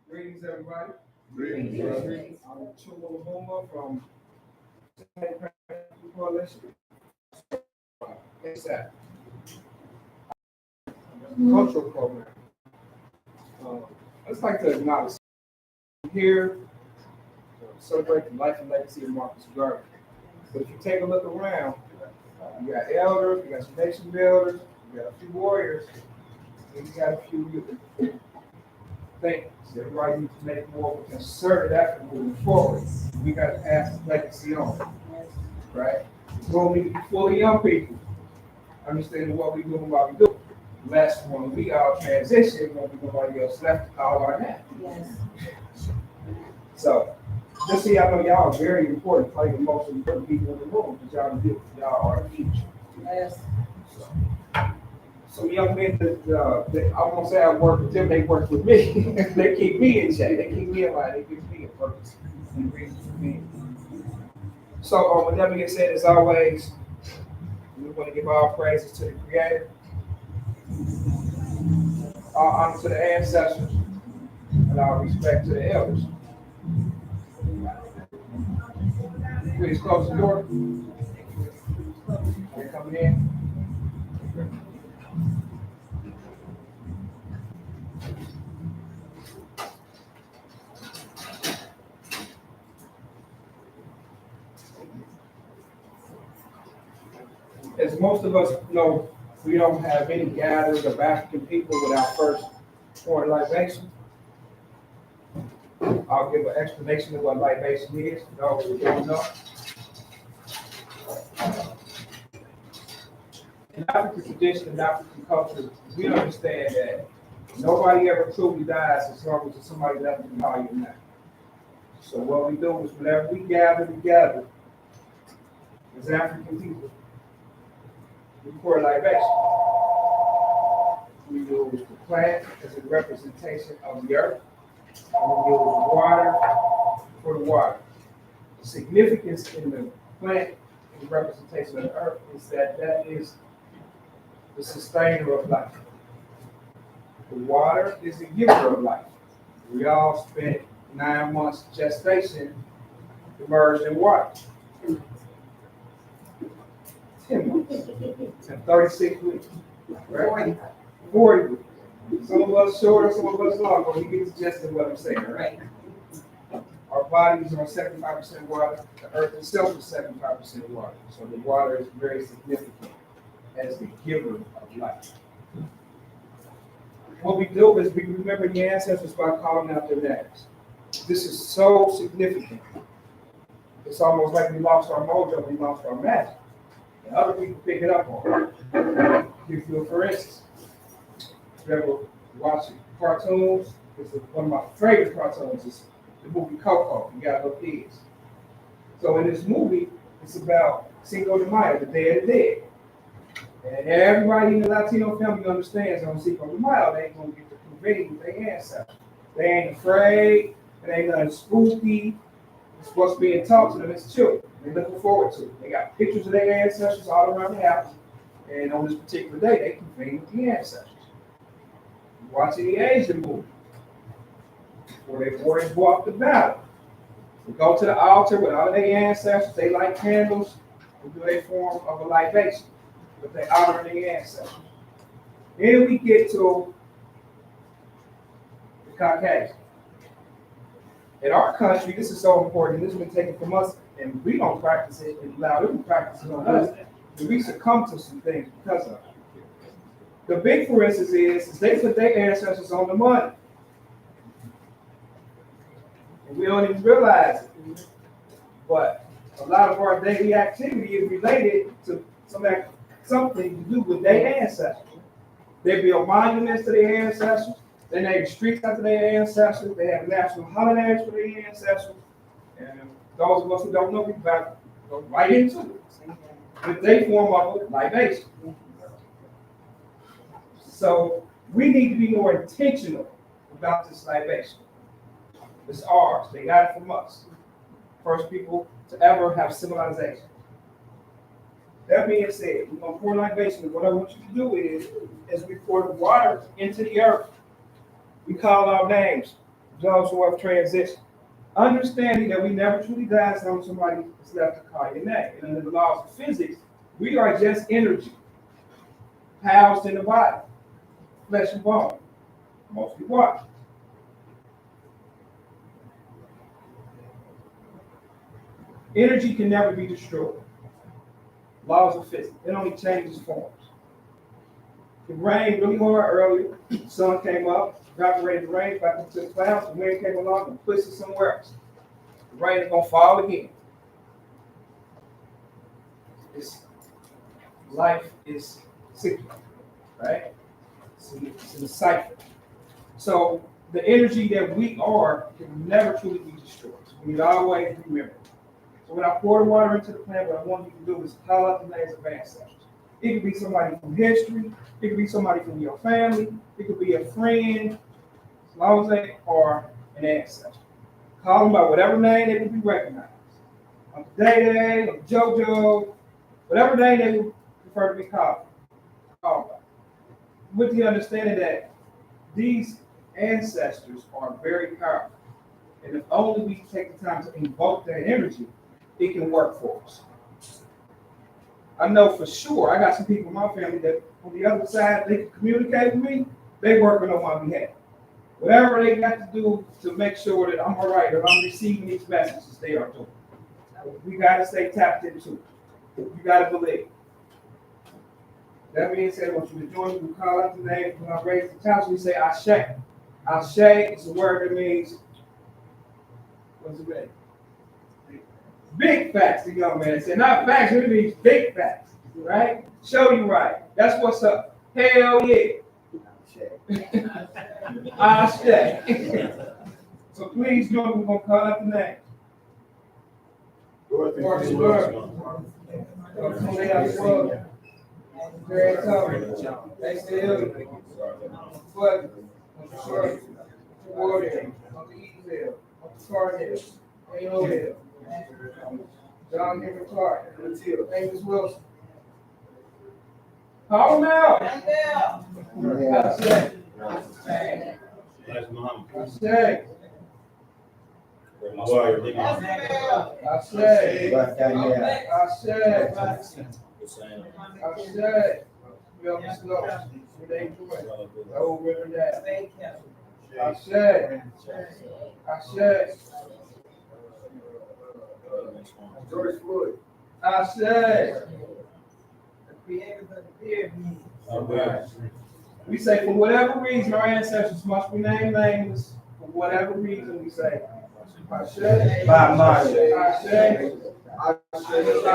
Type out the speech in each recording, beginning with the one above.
Greetings, everybody. Greetings. I'm Chulo Homa from Cincinnati Coalition. It's that cultural program. I'd just like to acknowledge here to celebrate the life and legacy of Marcus Garvey. But if you take a look around, you got elders, you got some nation builders, you got a few warriors, and you got a few youth. Think that everybody needs to make more of a concerted effort moving forward. We got to pass the legacy on, right? We'll need to be full of young people, understanding what we do and what we do. Last when we all transition, won't be nobody else left to call our name. Yes. So, just so y'all know, y'all are very important, probably the most important people in the room, because y'all are the future. Yes. some young men I won't say I work with them, they work with me. They keep me in check. They keep me in line. They give me a purpose and reason for me. So with that being said, as always, we want to give all praises to the Creator, all honor to the ancestors, and all respect to the elders. Please close the door. They're coming in. As most of us know, we don't have any gatherings of African people without first pouring libation. I'll give an explanation of what libation is for those who don't know. In African tradition and African culture, we understand that nobody ever truly dies as long as somebody left to call you now. So what we do is whenever we gather together as African people, we pour libation. We use the plant as a representation of the earth, and we use water for the water. The significance in the plant as a representation of the earth is that that is the sustainer of life. The water is the giver of life. We all spent 9 months gestation immersed in water. 10 months and 36 weeks. Right? 40 weeks. Some of us shorter, some of us longer. You get the gist of what I'm saying, right? Our bodies are 75% water. The earth itself is 75% water. So the water is very significant as the giver of life. What we do is we remember the ancestors by calling out their names. This is so significant. It's almost like we lost our mojo, we lost our magic. And other people pick it up on it. Give you a for instance. If you ever watch cartoons, it's one of my favorite cartoons is the movie Coco. You got little kids. So in this movie, it's about Cinco de Mayo, the Day of the Dead. And everybody in the Latino family understands on Cinco de Mayo, they ain't gonna get to convene with their ancestors. They ain't afraid, it ain't nothing spooky. It's what's being taught to them as children. They're looking forward to it. They got pictures of their ancestors all around the house. And on this particular day, they convene with the ancestors. Watching the Asian movie, where they boys go up the battle. They go to the altar with all their ancestors, they light candles, and do a form of a libation. But they honor their ancestors. Then we get to the Caucasian. In our country, this is so important. This has been taken from us, and we don't practice it and allow them to practice it on us. And we succumb to some things because of it. The big for instance is they put their ancestors on the money. And we don't even realize it. But a lot of our daily activity is related to something to do with their ancestors. They build monuments to their ancestors. They name streets after their ancestors. They have national holidays for their ancestors. And those of us who don't know, we about to go right into it. But they form of a libation. So we need to be more intentional about this libation. It's ours. They got it from us. First people to ever have civilization. That being said, we're going to pour libation. And what I want you to do is, as we pour the water into the earth, we call our names, those who have transitioned. Understanding that we never truly die as long as somebody is left to call your name. And under the laws of physics, we are just energy housed in the body, flesh and bone, mostly water. Energy can never be destroyed. Laws of physics, it only changes forms. It rained really hard earlier, the sun came up, evaporated the rain back into the clouds, the wind came along and pushed it somewhere else. The rain is going to fall again. Life is cyclical, right? It's in a cycle. So the energy that we are can never truly be destroyed. So we need to always remember. So when I pour the water into the plant, what I want you to do is call out the names of ancestors. It could be somebody from history. It could be somebody from your family. It could be a friend, as long as they are an ancestor. Call them by whatever name they would be recognized. Uncle Day, Uncle JoJo, whatever name they would prefer to be called by. With the understanding that these ancestors are very powerful. And if only we take the time to invoke that energy, it can work for us. I know for sure, I got some people in my family that on the other side, they can communicate with me, they working on my behalf. Whatever they got to do to make sure that I'm all right, that I'm receiving these messages, they are doing. We got to stay tapped into it. You got to believe. That being said, what you been doing, we call out the name, when I raise the couch, we say Ashe. Ashe is a word that means, what's it mean? Big facts, the young man said. Not facts, it means big facts, right? Show you right. That's what's up. Hell yeah. Ashe. So please join me. We're going to call out the name. Marcus Garvey. Very tough. They still. But, sorry. Warden. Uncle Easville. Uncle Cardell. A.O. Hill. John Henry Clark. Amos Wilson. Call him out. I say. I say. George Floyd. I say. We say for whatever reason our ancestors must remain nameless. For whatever reason we say. I say. By my say. I say. I say.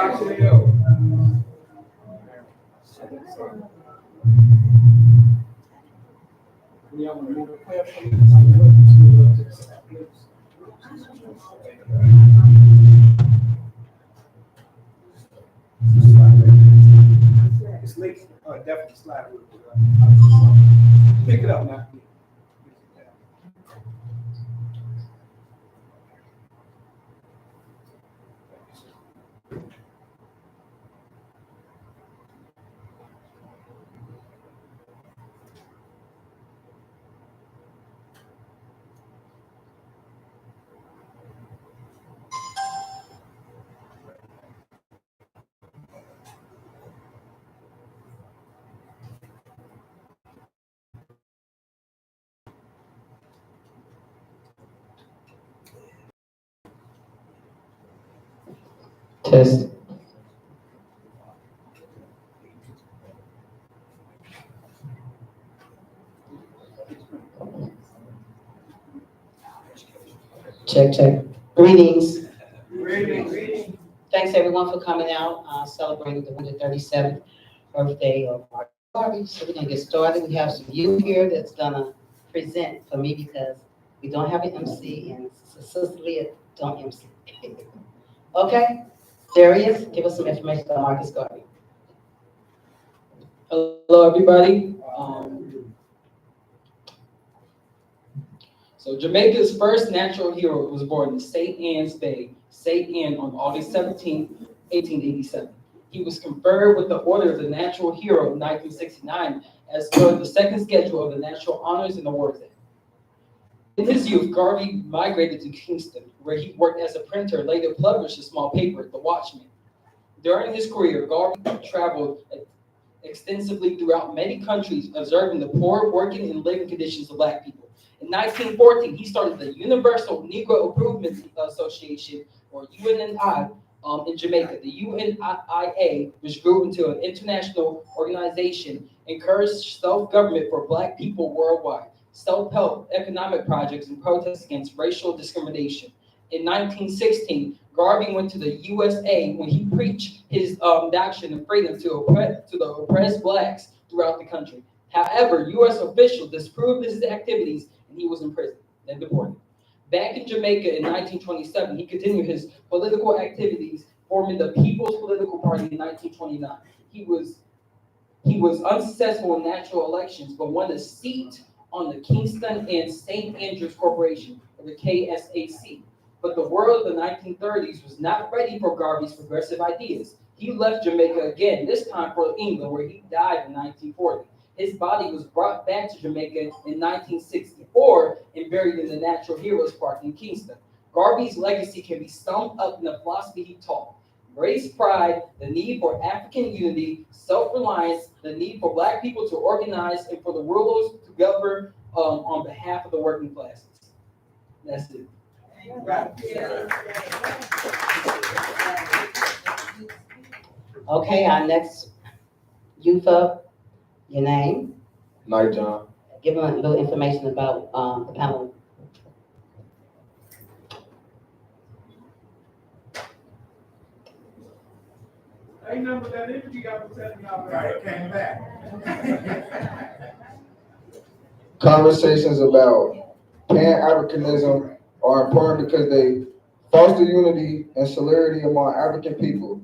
It's leaks. Definitely slide. Pick it up now. Test. Check, check. Greetings. Greetings. Thanks everyone for coming out, celebrating the 137th birthday of our Garvey. So we're gonna get started. We have some youth here that's gonna present for me because we don't have an MC and Sister Leah don't MC. Okay, there he is. Give us some information about Marcus Garvey. Hello, everybody. So Jamaica's first natural hero was born in St. Anne's Bay, St. Anne, on August 17, 1887. He was conferred with the Order of the Natural Hero in 1969 as per the second schedule of the National Honors and Awards Act. In his youth, Garvey migrated to Kingston, where he worked as a printer, later published a small paper, The Watchman. During his career, Garvey traveled extensively throughout many countries, observing the poor working and living conditions of Black people. In 1914, he started the Universal Negro Improvement Association, or UNNI, in Jamaica. The UNIA, which grew into an international organization, encouraged self-government for Black people worldwide, self-help, economic projects, and protests against racial discrimination. In 1916, Garvey went to the USA when he preached his doctrine of freedom to the oppressed Blacks throughout the country. However, U.S. officials disapproved his activities and he was imprisoned and deported. Back in Jamaica in 1927, he continued his political activities, forming the People's Political Party in 1929. He was He was unsuccessful in natural elections, but won a seat on the Kingston and St. Andrews Corporation, or the KSAC. But the world of the 1930s was not ready for Garvey's progressive ideas. He left Jamaica again, this time for England, where he died in 1940. His body was brought back to Jamaica in 1964 and buried in the Natural Heroes Park in Kingston. Garvey's legacy can be summed up in the philosophy he taught: race pride, the need for African unity, self-reliance, the need for Black people to organize, and for the rulers to govern on behalf of the working classes. That's it. Okay, our next youth up, your name, Night, John. give them a little information about the panel. Ain't number that interview I was telling y'all about. It came back. Conversations about Pan-Africanism are important because they foster unity and solidarity among African people,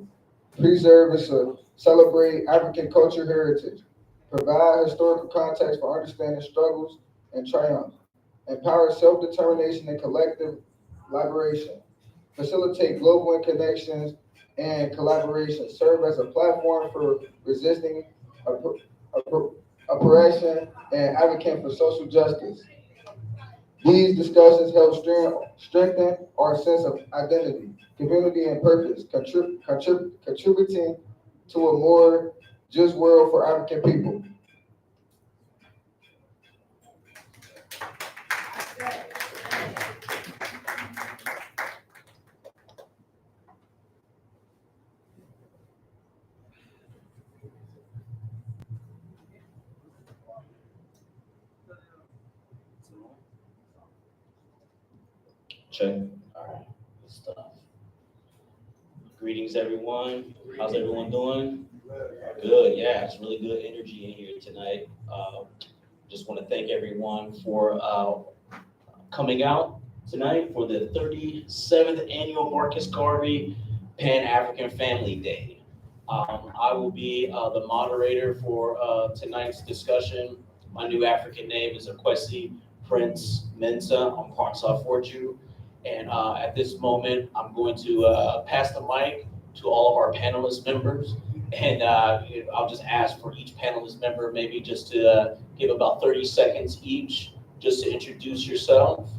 preserve and celebrate African culture heritage, provide historical context for understanding struggles and triumphs, empower self-determination and collective liberation, facilitate global connections and collaboration, serve as a platform for resisting oppression and advocating for social justice. These discussions help strengthen our sense of identity, community, and purpose, contributing to a more just world for African people. Check. All right. Good stuff. Greetings, everyone. How's everyone doing? Good. Yeah, it's really good energy in here tonight. Just want to thank everyone for coming out tonight for the 37th annual Marcus Garvey Pan-African Family Day. I will be the moderator for tonight's discussion. My new African name is Akwesi Prince Mensah. I'm Parksaw Forju. And at this moment, I'm going to pass the mic to all of our panelist members. And I'll just ask for each panelist member maybe just to give about 30 seconds each, just to introduce yourself,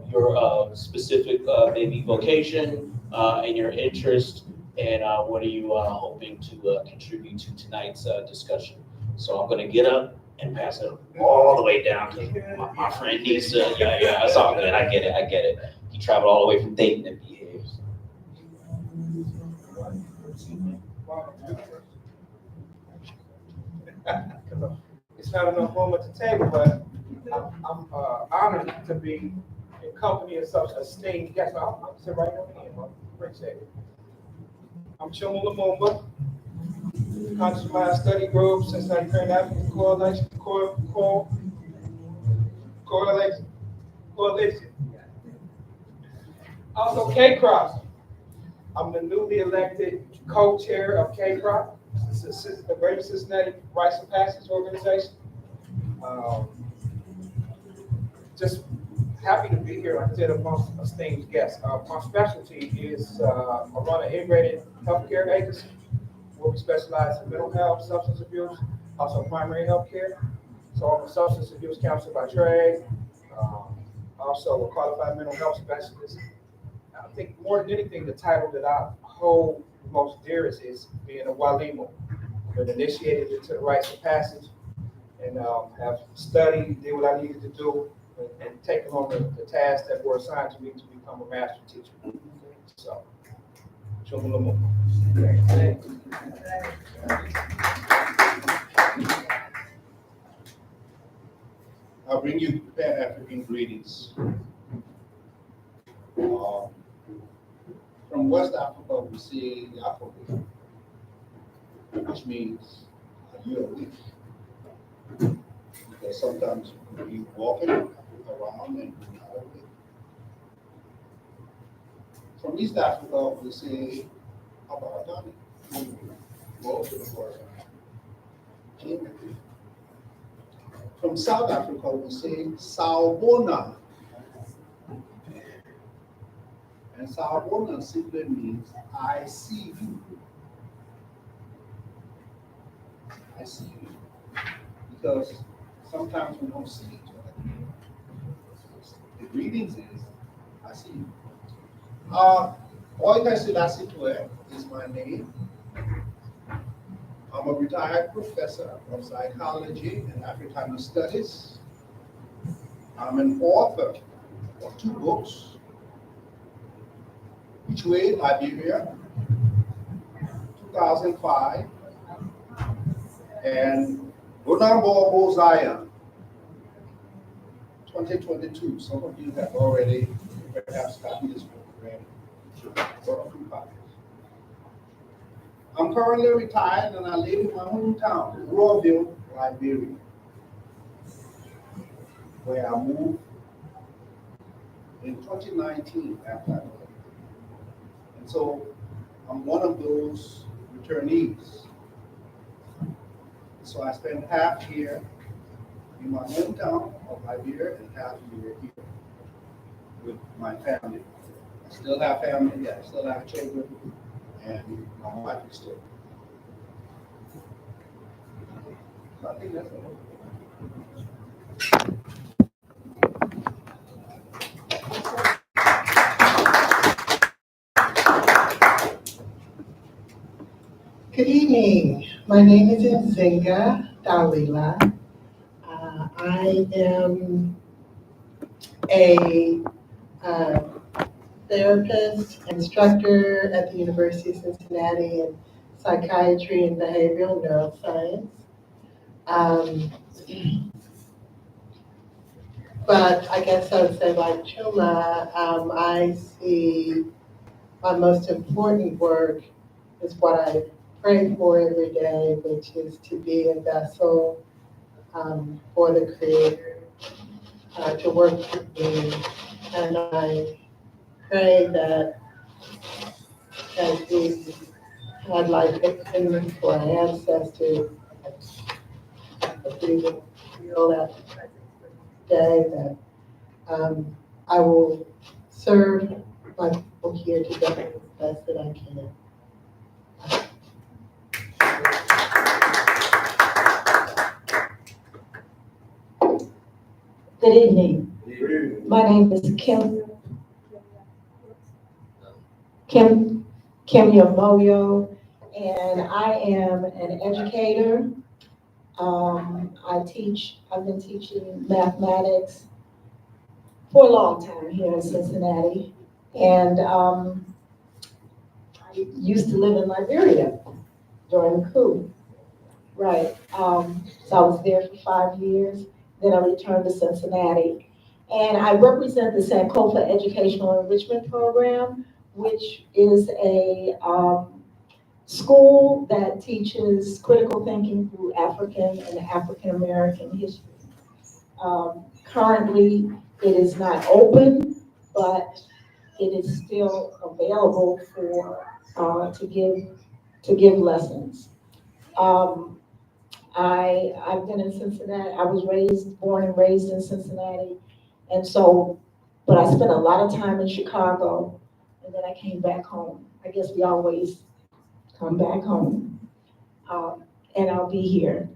your specific maybe vocation and your interest, and what are you hoping to contribute to tonight's discussion. So I'm going to get up and pass it all the way down to my friend Nisa. Yeah, it's all good. I get it. He traveled all the way from Dayton to be here. It's not enough room at the table, but I'm honored to be in company of such esteemed guests. I'll sit right over here. I appreciate it. I'm Chuma Lumumba, Conscious Mind Study Group, Cincinnati Pan African Coalition. Also, K-Cross. I'm the newly elected co-chair of K-Crop, the Greater Cincinnati Rites of Passage Organization. Just happy to be here, like I said, amongst esteemed guests. My specialty is I run an integrated healthcare agency where we specialize in mental health, substance abuse, also primary health care. So I'm a substance abuse counselor by trade, also a qualified mental health specialist. I think more than anything, the title that I hold most dearest is being a Walimu. I've been initiated into the rites of passage and have studied, did what I needed to do, and taken on the tasks that were assigned to me to become a master teacher. So, Chuma Lumumba. I'll bring you Pan-African greetings. From West Africa, we say the Afro, which means you're weak. Because sometimes you walking around and you're not awake. From East Africa, we say Abaradani, go to the forest. From South Africa, we say Sawubona. And Sawubona simply means I see you. I see you. Because sometimes we don't see each other. The greetings is I see you. Oika Selassie is my name. I'm a retired professor of psychology and Africana studies. I'm an author of 2 books, Which Way, Liberia, 2005, and Gunambo Zion, 2022. Some of you have already perhaps gotten this book already. Or a few copies. I'm currently retired and I live in my hometown, Rawville, Liberia, where I moved in 2019 after I left. And so I'm one of those returnees. So I spend half here in my hometown of Liberia and half year here with my family. I still have family, I still have children, and my wife is still. So I think that's it. Good evening. My name is Nzinga Dalila. I am a therapist, instructor at the University of Cincinnati in psychiatry and behavioral neuroscience. But I guess I would say, like Chuma, I see my most important work is what I pray for every day, which is to be a vessel for the Creator, to work with me. And I pray that as we had like in for our ancestors, that we would feel that day that I will serve my people here together as best that I can. Good evening. My name is Kim Yamoyo, and I am an educator. I've been teaching mathematics for a long time here in Cincinnati. And I used to live in Liberia during the coup. Right. So I was there for 5 years. Then I returned to Cincinnati. And I represent the Sankofa Educational Enrichment Program, which is a school that teaches critical thinking through African and African American history. Currently, it is not open, but it is still available for to give lessons. I've been in Cincinnati. I was born and raised in Cincinnati, and so, but I spent a lot of time in Chicago, and then I came back home. I guess we always come back home, and I'll be here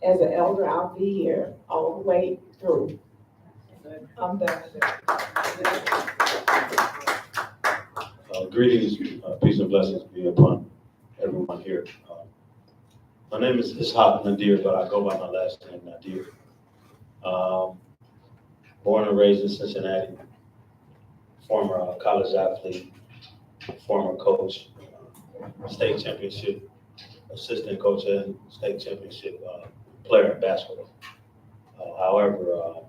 as an elder. I'll be here all the way through. I'm done. Greetings, peace and blessings be upon everyone here. My name is Ishaq Nadir, but I go by my last name, Nadir. Born and raised in Cincinnati, former college athlete, former coach, state championship assistant coach, and state championship player in basketball. However,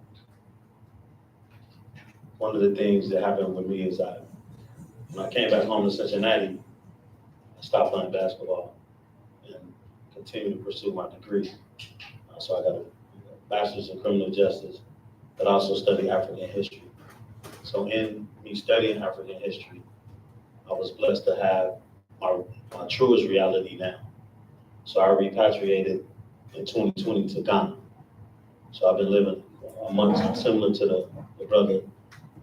one of the things that happened with me is when I came back home to Cincinnati, I stopped playing basketball and continued to pursue my degree. So I got a bachelor's in criminal justice, but also studied African history. So in me studying African history, I was blessed to have my truest reality now. So I repatriated in 2020 to Ghana. So I've been living amongst, similar to the brother,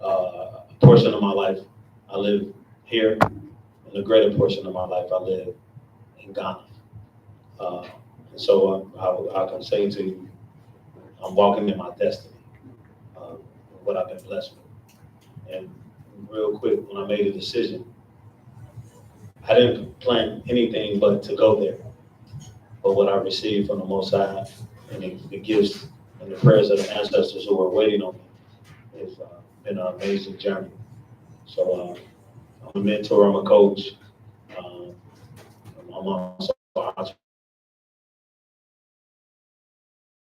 a portion of my life I live here, and a greater portion of my life I live in Ghana. And so I can say to you, I'm walking in my destiny, what I've been blessed with. And real quick, when I made a decision, I didn't plan anything but to go there. But what I received from the Most High and the gifts and the prayers of the ancestors who were waiting on me has been an amazing journey. So I'm a mentor, I'm a coach, I'm also an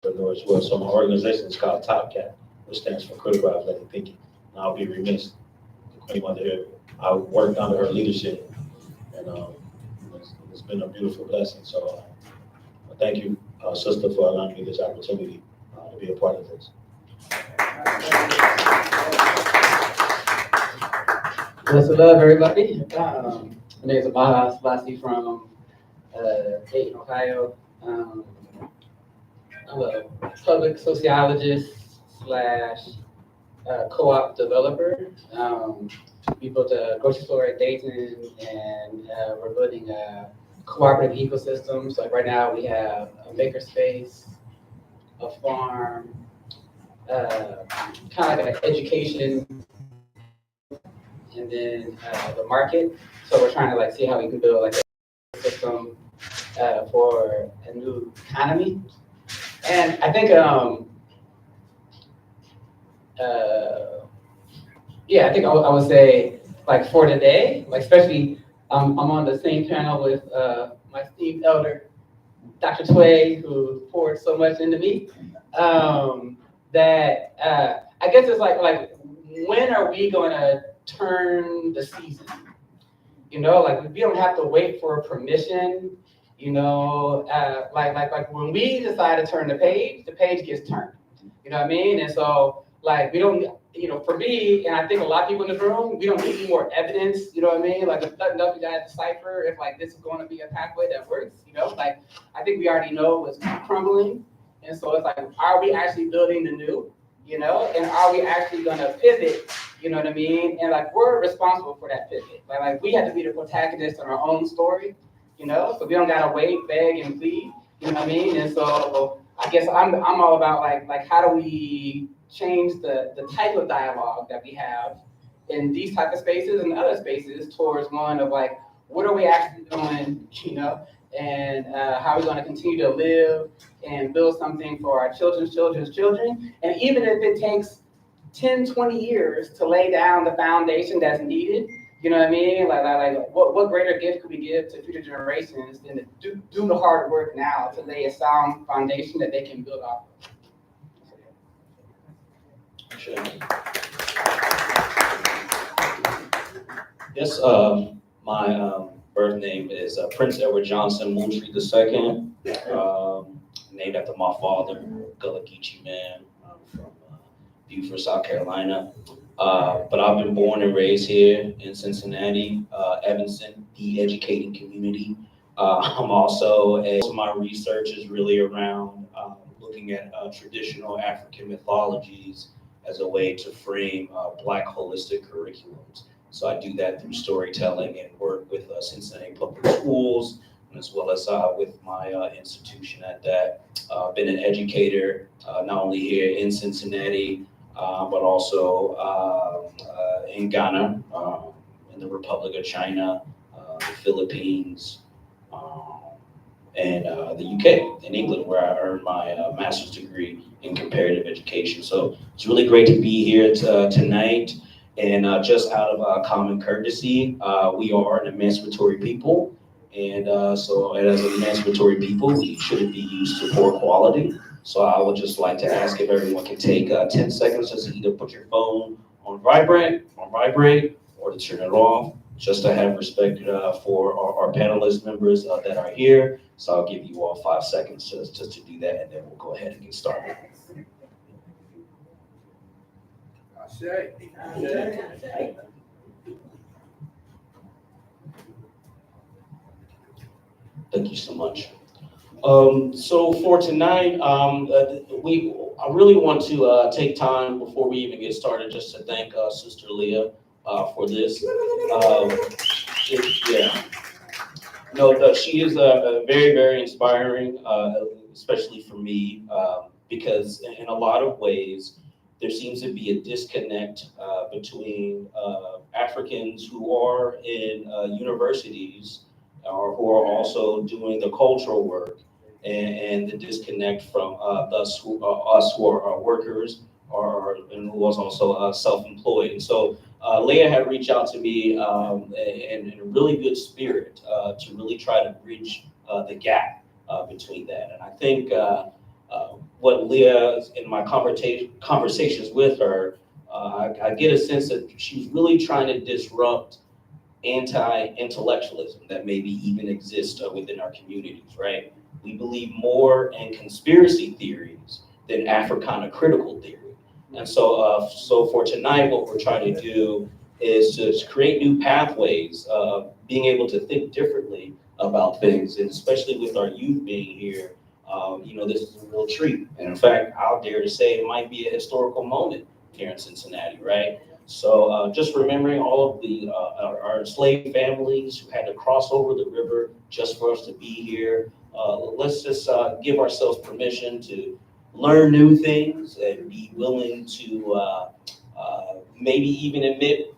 entrepreneur as well. So my organization is called Top Cat, which stands for Critical Athletic Thinking. And I'll be remiss, the Queen Mother here, I worked under her leadership, and it's been a beautiful blessing. So thank you, sister, for allowing me this opportunity to be a part of this. Bless and love, everybody. My name is Abaha Selassie from Dayton, Ohio. I'm a public sociologist slash co-op developer. We built a grocery store at Dayton, and we're building a cooperative ecosystem. So like right now we have a makerspace, a farm, kind of like an education, and then the market. So we're trying to like see how we can build like a system for a new economy. And I think, yeah, I think I would say like for today, like especially I'm on the same panel with my esteemed elder, Dr. Tway, who poured so much into me. That I guess it's like when are we going to turn the season? You know, like we don't have to wait for permission. You know, like when we decide to turn the page gets turned. You know what I mean? And so like we don't, you know, for me, and I think a lot of people in this room, we don't need any more evidence. You know what I mean? Like there's nothing else we gotta decipher if like this is going to be a pathway that works. You know, like I think we already know what's crumbling, and so it's like, are we actually building the new? You know, and are we actually gonna pivot? You know what I mean? And like we're responsible for that pivot. Like we have to be the protagonist in our own story. You know, so we don't gotta wait, beg, and plead. You know what I mean? And so I guess I'm all about like how do we change the type of dialogue that we have in these type of spaces and other spaces towards one of like what are we actually doing? You know, and how are we going to continue to live and build something for our children's children's children? And even if it takes 10, 20 years to lay down the foundation that's needed, you know what I mean? Like what greater gift could we give to future generations than to do the hard work now to lay a sound foundation that they can build off of? Sure. Yes, my birth name is Prince Edward Johnson Moultrie II, named after my father, Gullah Geechee man from Beaufort, South Carolina. But I've been born and raised here in Cincinnati, Evanston, the educating community. I'm also, my research is really around looking at traditional African mythologies as a way to frame Black holistic curriculums. So I do that through storytelling and work with Cincinnati Public Schools, as well as with my institution at that. Been an educator, not only here in Cincinnati, but also in Ghana, in the Republic of China, the Philippines, and the UK, in England, where I earned my master's degree in comparative education. So it's really great to be here tonight. And just out of common courtesy, we are an emancipatory people. And so as an emancipatory people, we shouldn't be used to poor quality. So I would just like to ask if everyone can take 10 seconds just to either put your phone on vibrate, or to turn it off, just to have respect for our panelist members that are here. So I'll give you all 5 seconds just to do that, and then we'll go ahead and get started. Thank you so much. So for tonight, I really want to take time before we even get started just to thank Sister Leah for this. Yeah, no, she is very, very inspiring, especially for me, because in a lot of ways, there seems to be a disconnect between Africans who are in universities or who are also doing the cultural work, and the disconnect from us who are workers or and who was also self-employed. And so Leah had reached out to me in a really good spirit to really try to bridge the gap between that. And I think what Leah, in my conversations with her, I get a sense that she's really trying to disrupt anti-intellectualism that maybe even exists within our communities, right? We believe more in conspiracy theories than Africana critical theory. And so for tonight, what we're trying to do is to create new pathways, being able to think differently about things, and especially with our youth being here, this is a real treat. And in fact, I'll dare to say it might be a historical moment here in Cincinnati, right? So just remembering all of our enslaved families who had to cross over the river just for us to be here. Let's just give ourselves permission to learn new things and be willing to maybe even admit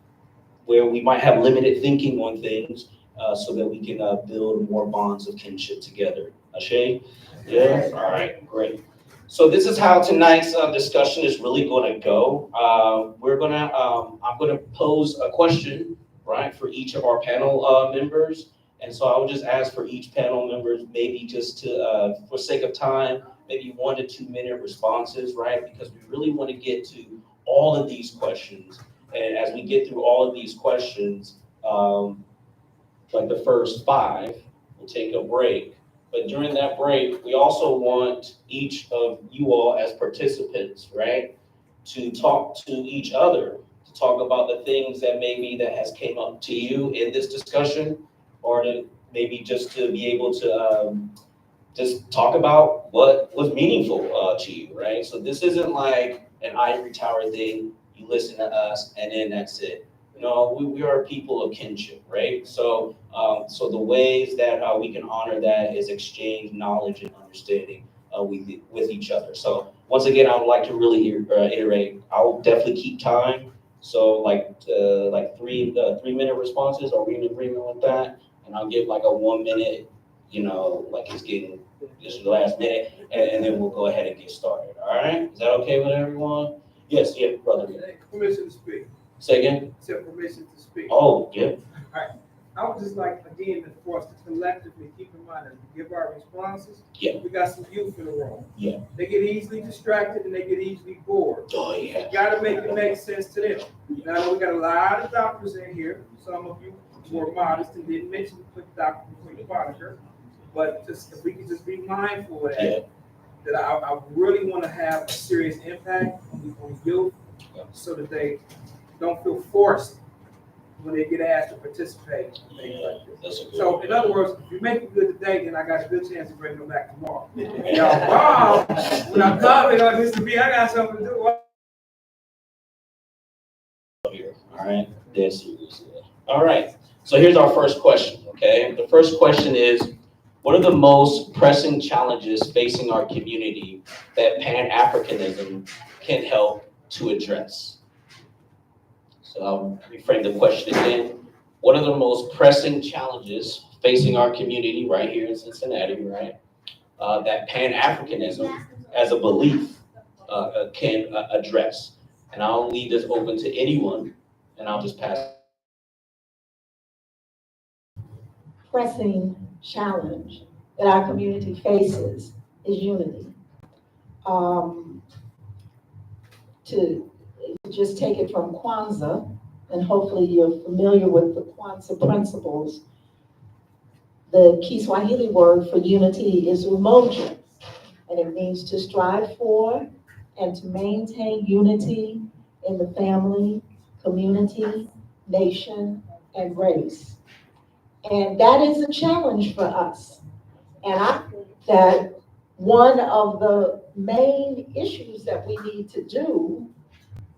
where we might have limited thinking on things, so that we can build more bonds of kinship together. Ashay? Yeah? All right, great. So this is how tonight's discussion is really going to go. I'm going to pose a question, right, for each of our panel members. And so I will just ask for each panel members, maybe just to, for sake of time, maybe 1 to 2 minute responses, right? Because we really want to get to all of these questions. And as we get through all of these questions, like the first 5, we'll take a break. But during that break, we also want each of you all as participants, right, to talk to each other, to talk about the things that maybe that has came up to you in this discussion, or to maybe just to be able to just talk about what was meaningful to you, right? So this isn't like an ivory tower thing. You listen to us and then that's it. No, we are people of kinship, right? So so the ways that we can honor that is exchange knowledge and understanding with each other. So once again, I would like to really iterate. I will definitely keep time. So like 3-minute responses. Are we in agreement with that? And I'll give like a 1 minute. Like it's getting this is the last minute, and then we'll go ahead and get started. All right? Is that okay with everyone? Yes, yeah, brother. Permission to speak. Say again? Except permission to speak. Oh, yeah. I would just like, again, for us to collectively keep in mind as we give our responses. Yeah. We got some youth in the room. Yeah. They get easily distracted and they get easily bored. Oh, yeah. You gotta make it make sense to them. Now, we got a lot of doctors in here. Some of you more modest and didn't mention the doctor before the moniker. But just if we could just be mindful of that, Yeah. that I really want to have a serious impact on youth, so that they don't feel forced when they get asked to participate in things like this. That's a good So, in other words, if you make it good today, then I got a good chance of bringing them back tomorrow. Wow, when I'm coming on this to be, I got something to do. Here. All right. Dead serious. Yeah. All right. So here's our first question. Okay. The first question is, what are the most pressing challenges facing our community that Pan-Africanism can help to address? So I'll reframe the question again. What are the most pressing challenges facing our community right here in Cincinnati, right? That Pan-Africanism as a belief can address? And I'll leave this open to anyone, and I'll just pass. Pressing challenge that our community faces is unity. To just take it from Kwanzaa, and hopefully you're familiar with the Kwanzaa principles. The Kiswahili word for unity is umoja, and it means to strive for and to maintain unity in the family, community, nation, and race. And that is a challenge for us. And I that one of the main issues that we need to do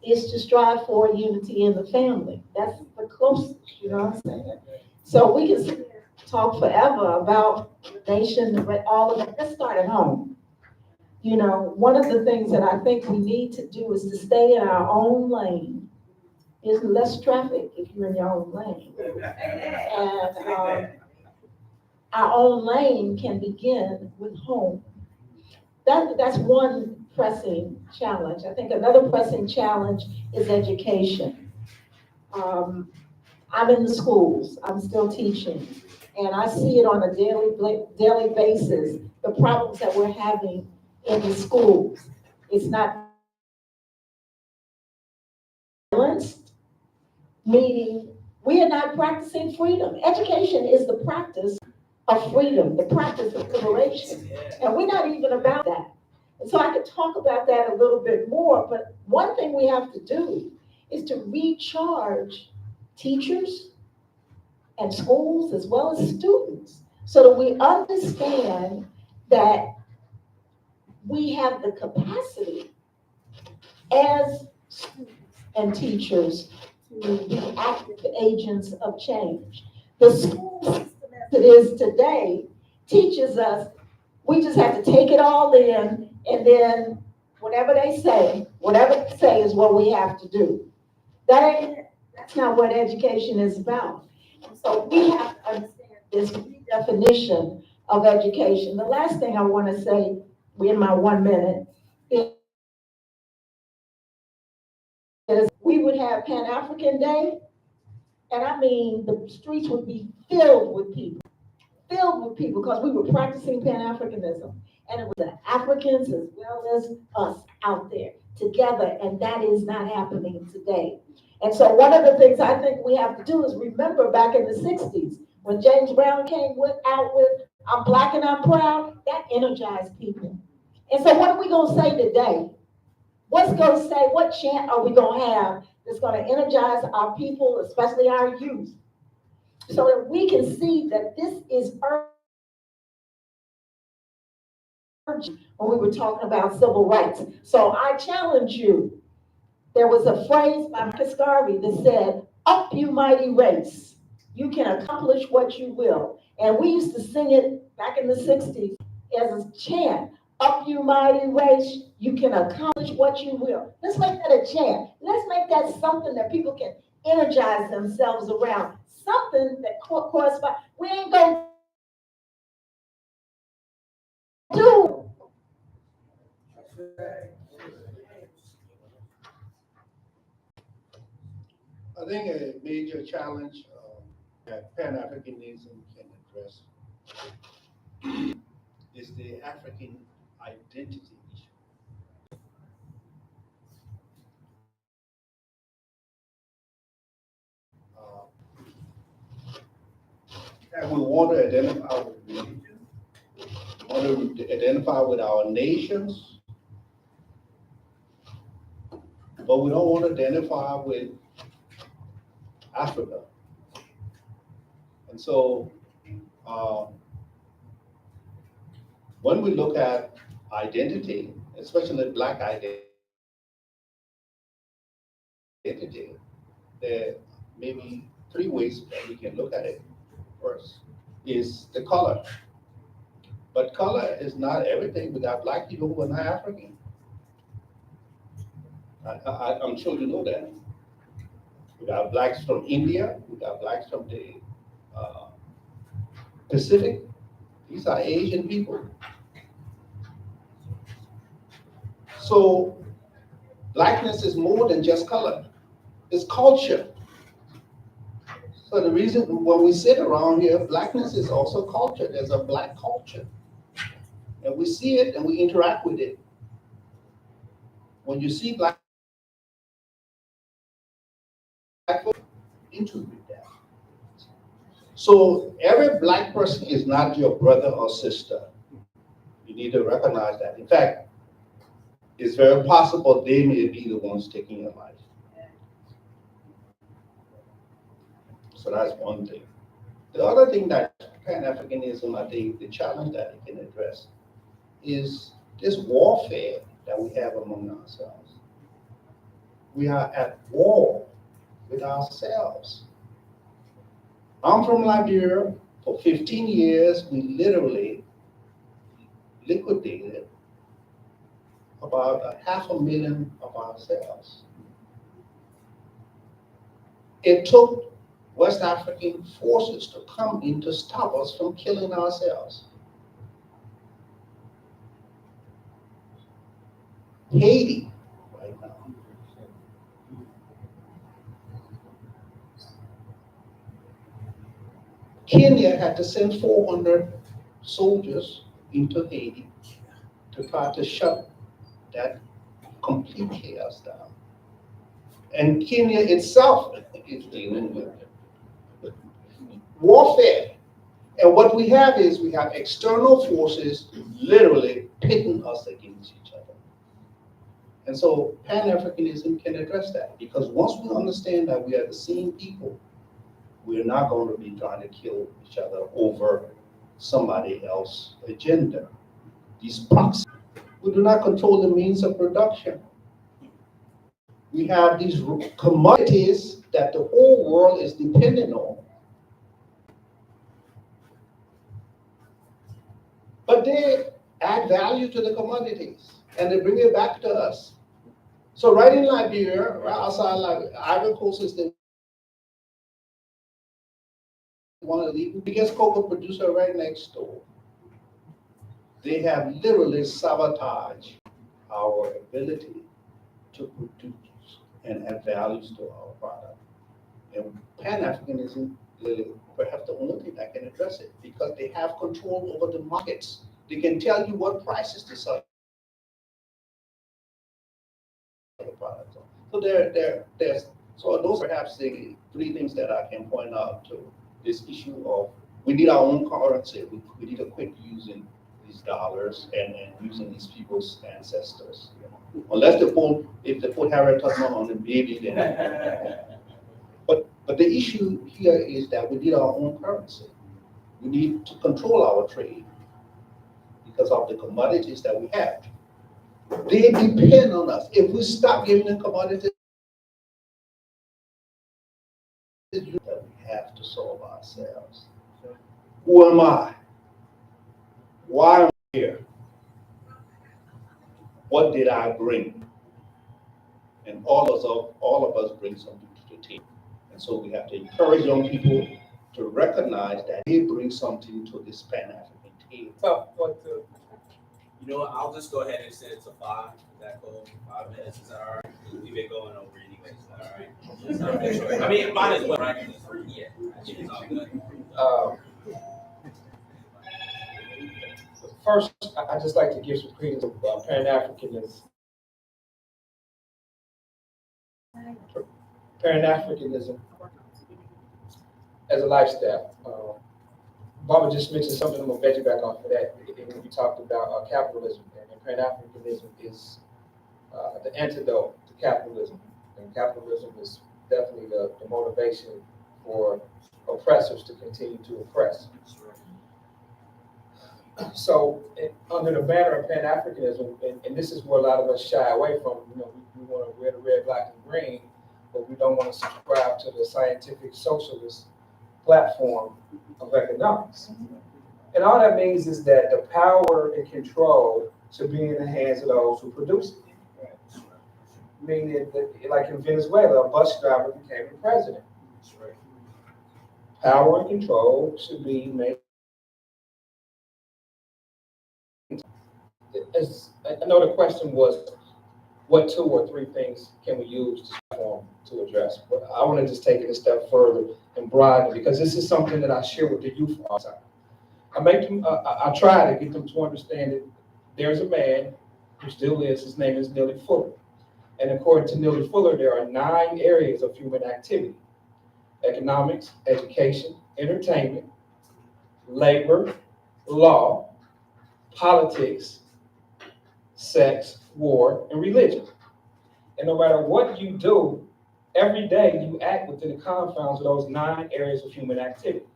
is to strive for unity in the family. That's the closest, you know what I'm saying? So we can sit here and talk forever about nation, all of that. Let's start at home. You know, one of the things that I think we need to do is to stay in our own lane. There's less traffic if you're in your own lane. And our own lane can begin with home. That's one pressing challenge. I think another pressing challenge is education. I'm in the schools, I'm still teaching, and I see it on a daily basis, the problems that we're having in the schools. It's not balanced, meaning we are not practicing freedom. Education is the practice of freedom, the practice of liberation, and we're not even about that. And so I could talk about that a little bit more, but one thing we have to do is to recharge teachers and schools as well as students so that we understand that we have the capacity as students and teachers to be active agents of change. The school system as it is today teaches us we just have to take it all in, and then whatever they say is what we have to do. That's not what education is about. So we have to understand this redefinition of education. The last thing I want to say in my 1 minute is we would have Pan-African Day, and I mean the streets would be filled with people because we were practicing Pan-Africanism. And it was the Africans as well as us out there together, and that is not happening today. And so one of the things I think we have to do is remember back in the 60s, when James Brown came out with I'm Black and I'm Proud, that energized people. And so what are we going to say today? What chant are we going to have that's going to energize our people, especially our youth, so that we can see that this is urgent when we were talking about civil rights. So I challenge you. There was a phrase by Garvey that said, "Up you mighty race, you can accomplish what you will." And we used to sing it back in the 60s as a chant. Up you mighty race, you can accomplish what you will. Let's make that a chant. Let's make that something that people can energize themselves around. Something that corresponds. We ain't gonna do. I think a major challenge that Pan-Africanism can address is the African identity issue. Uh, and we want to identify with religion, we want to identify with our nations, but we don't want to identify with Africa. And so when we look at identity, especially Black identity, there may be three ways that we can look at it. First is the color. But color is not everything. We got Black people who are not African. I'm sure you know that. We got Blacks from India. We got Blacks from the Pacific. These are Asian people. So Blackness is more than just color. It's culture. So the reason when we sit around here, Blackness is also culture. There's a Black culture. And we see it and we interact with it. When you see Black folks, integrate that. So every Black person is not your brother or sister. You need to recognize that. In fact, it's very possible they may be the ones taking your life. So that's one thing. The other thing that Pan-Africanism, I think the challenge that it can address is this warfare that we have among ourselves. We are at war with ourselves. I'm from Liberia. For 15 years, we literally liquidated about 500,000 of ourselves. It took West African forces to come in to stop us from killing ourselves. Haiti, right now. Kenya had to send 400 soldiers into Haiti to try to shut that complete chaos down. And Kenya itself is dealing with warfare. And what we have is we have external forces literally pitting us against each other. And so Pan-Africanism can address that, because once we understand that we are the same people, we're not going to be trying to kill each other over somebody else's agenda. These proxies, we do not control the means of production. We have these commodities that the whole world is dependent on. But they add value to the commodities and they bring it back to us. So right in Liberia, right outside Liberia, Ivory Coast is one of the biggest cocoa producer right next door. They have literally sabotaged our ability to produce and add values to our product. And Pan-Africanism is perhaps the only thing that can address it, because they have control over the markets. They can tell you what prices to sell the products on. So there's so those are perhaps the three things that I can point out to this issue of we need our own currency. We need to quit using these dollars and using these people's ancestors. You know? Unless if they put Harriet Tubman on the baby, then. But the issue here is that we need our own currency. We need to control our trade because of the commodities that we have. They depend on us. If we stop giving them commodities, that we have to solve ourselves. Who am I? Why am I here? What did I bring? And all of us bring something to the table. And so we have to encourage young people to recognize that they bring something to this Pan-African table. You know what, I'll just go ahead and set it to 5. Is that cool? 5 minutes, is that all right? We've been going over anyways, is that all right? Just to make sure. I mean, might as well, right? 'Cause it's free, yeah. It's all good. First, I just like to give some credence to Pan-Africanism as a lifestyle. Barbara just mentioned something, I'm gonna bet you back off of that. When we talked about capitalism, and Pan-Africanism is the antidote to capitalism. And capitalism is definitely the motivation for oppressors to continue to oppress. So under the banner of Pan-Africanism, and this is where a lot of us shy away from, we want to wear the red, black, and green, but we don't want to subscribe to the scientific socialist platform of economics. And all that means is that the power and control should be in the hands of those who produce it. Meaning that, like in Venezuela, a bus driver became the president. Power and control should be made. I know the question was, what 2 or 3 things can we use this platform to address? But I want to just take it a step further and broaden, because this is something that I share with the youth all the time. I try to get them to understand that there's a man who still lives. His name is Neely Fuller. And according to Neely Fuller, there are 9 areas of human activity: economics, education, entertainment, labor, law, politics, sex, war, and religion. And no matter what you do, every day you act within the confines of those 9 areas of human activity.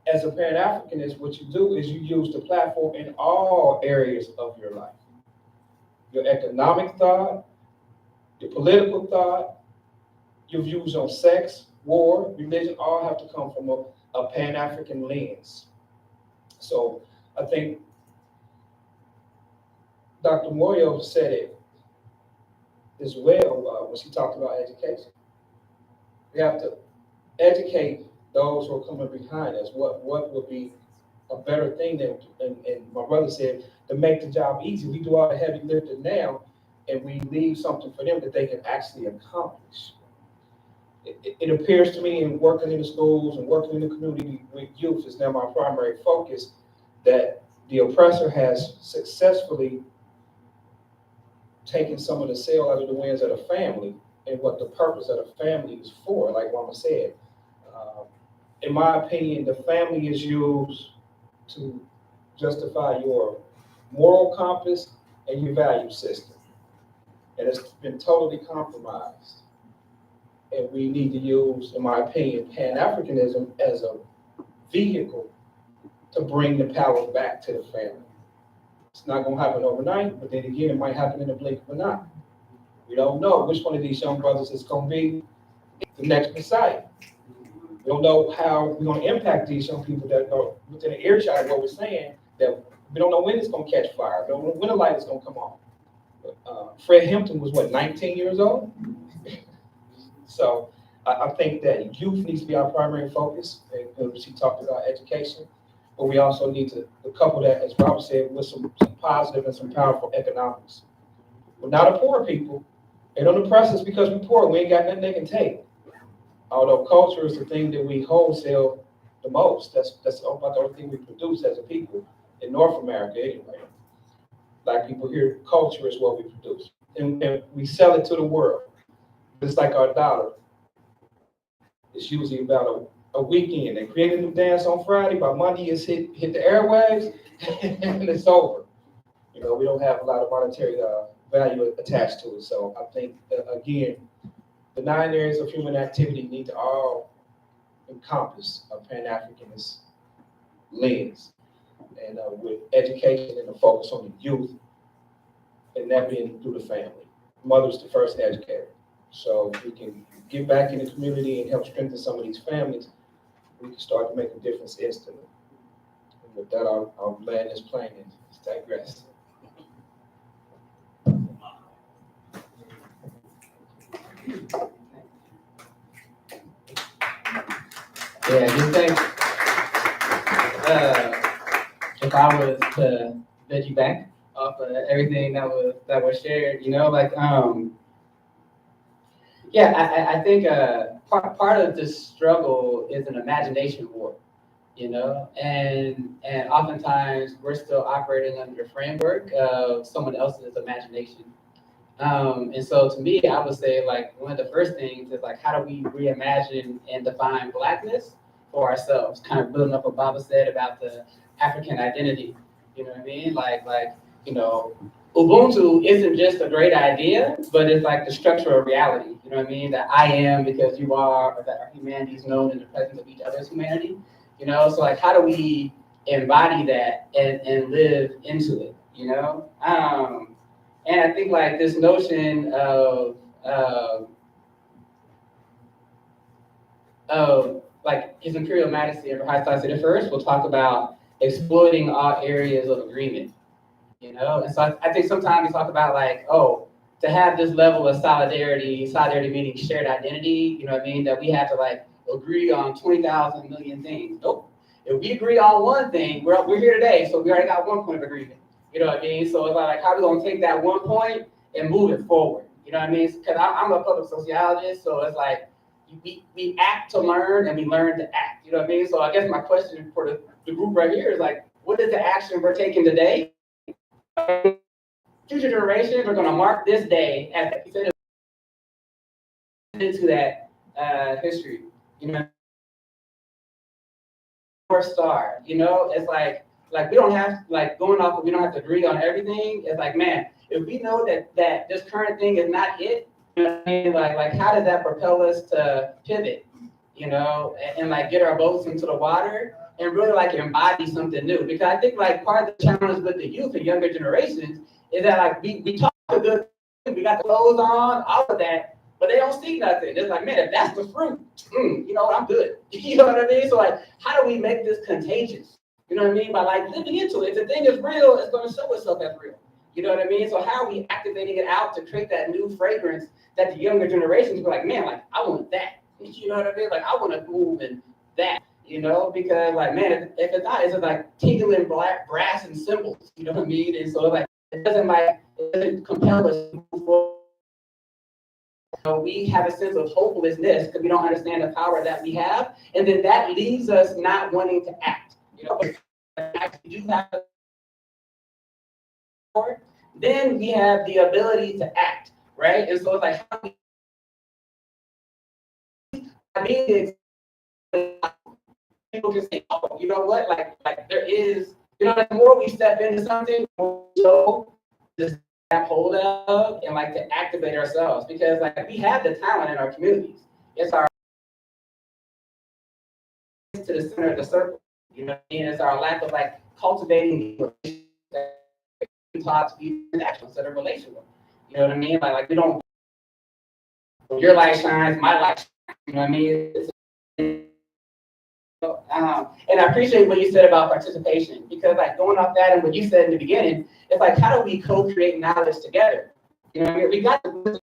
as a Pan-Africanist, what you do is you use the platform in all areas of your life. Your economic thought, your political thought, your views on sex, war, religion, all have to come from a Pan-African lens. So I think Dr. Moyo said it as well when she talked about education. We have to educate those who are coming behind us. What would be a better thing than, and my brother said, to make the job easy. We do all the heavy lifting now, and we leave something for them that they can actually accomplish. It appears to me in working in the schools and working in the community with youth is now my primary focus, that the oppressor has successfully taken some of the sail out of the winds of the family and what the purpose of the family is for, like Mama said. In my opinion, the family is used to justify your moral compass and your value system. And it's been totally compromised. And we need to use, in my opinion, Pan-Africanism as a vehicle to bring the power back to the family. It's not going to happen overnight, but then again, it might happen in the blink of an eye. We don't know which one of these young brothers is going to be the next Messiah. We don't know how we're going to impact these young people that are within the earshot of what we're saying, that we don't know when it's going to catch fire. We don't know when the light is going to come on. Fred Hampton was, 19 years old? So I think that youth needs to be our primary focus. And she talked about education, but we also need to couple that, as Robert said, with some positive and some powerful economics. We're not a poor people. They don't oppress us because we're poor. We ain't got nothing they can take. Although culture is the thing that we wholesale the most. That's about the only thing we produce as a people in North America anyway. Black people here, culture is what we produce. And we sell it to the world. It's like our dollar. It's usually about a weekend. They create a new dance on Friday. By Monday, it's hit the airwaves, and it's over. You know, we don't have a lot of monetary value attached to it. So I think, again, the 9 areas of human activity need to all encompass a Pan-Africanist lens. And with education and a focus on the youth, and that being through the family. Mother's the first educator. So if we can get back in the community and help strengthen some of these families, we can start to make a difference instantly. And with that, I'll land this plane and digress. Yeah, I just think if I was to let you back off of everything that was shared, you know, like yeah, I think part of this struggle is an imagination war, you know, and oftentimes we're still operating under the framework of someone else's imagination. And so to me, I would say like one of the first things is like, how do we reimagine and define Blackness for ourselves? Kind of building up what Baba said about the African identity. You know what I mean? Like, you know, Ubuntu isn't just a great idea, but it's like the structure of reality. You know what I mean? That I am because you are, or that our humanity is known in the presence of each other's humanity. You know, so like, how do we embody that and live into it? You know, and I think like this notion of like His Imperial Majesty and High Society first, we'll talk about exploiting all areas of agreement. You know, and so I think sometimes we talk about like, oh, to have this level of solidarity meaning shared identity, you know what I mean? That we have to like agree on 20,000 million things. Nope. If we agree on one thing, we're here today, so we already got 1 point of agreement. You know what I mean? So it's like, how are we gonna take that 1 point and move it forward? You know what I mean? Because I'm a public sociologist, so it's like we act to learn and we learn to act. You know what I mean? So I guess my question for the group right here is like, what is the action we're taking today? Future generations are going to mark this day as into that history. You know, North Star. You know, it's like we don't have like going off. We don't have to agree on everything. It's like, man, if we know that this current thing is not it, you know what I mean? Like how does that propel us to pivot? You know, and like get our boats into the water and really like embody something new. Because I think like part of the challenge with the youth and younger generations is that like we talk a good, we got the clothes on, all of that, but they don't see nothing. It's like, man, if that's the fruit, you know, I'm good. You know what I mean? So like, how do we make this contagious? You know what I mean? By like living into it. If the thing is real, it's going to show itself as real. You know what I mean? So how are we activating it out to create that new fragrance that the younger generations be like, man, like I want that. You know what I mean? Like I want to move in that. You know, because like, man, if it's not, it's like tingling black brass and cymbals. You know what I mean? And so like, it doesn't compel us to move forward. So we have a sense of hopelessness because we don't understand the power that we have, and then that leaves us not wanting to act. You know, actually do have power, then we have the ability to act, right? And so it's like how we people can say, oh, you know what, like there is, you know, the more we step into something, the more we show this grab hold of and like to activate ourselves, because like we have the talent in our communities. It's our to the center of the circle, you know what I mean? It's our lack of like cultivating taught to be transactional instead of relational. You know what I mean? Like we don't, your light shines, my light shines, you know what I mean? And I appreciate what you said about participation, because like going off that and what you said in the beginning, it's like, how do we co-create knowledge together? You know what I mean? We got to,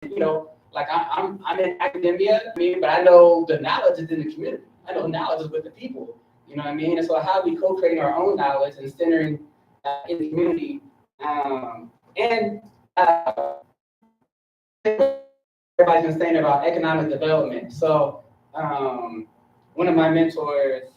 you know, like I'm in academia, I mean, but I know the knowledge is in the community. I know knowledge is with the people, you know what I mean? And so how are we co-creating our own knowledge and centering in the community? And everybody's been saying about economic development. So one of my mentors,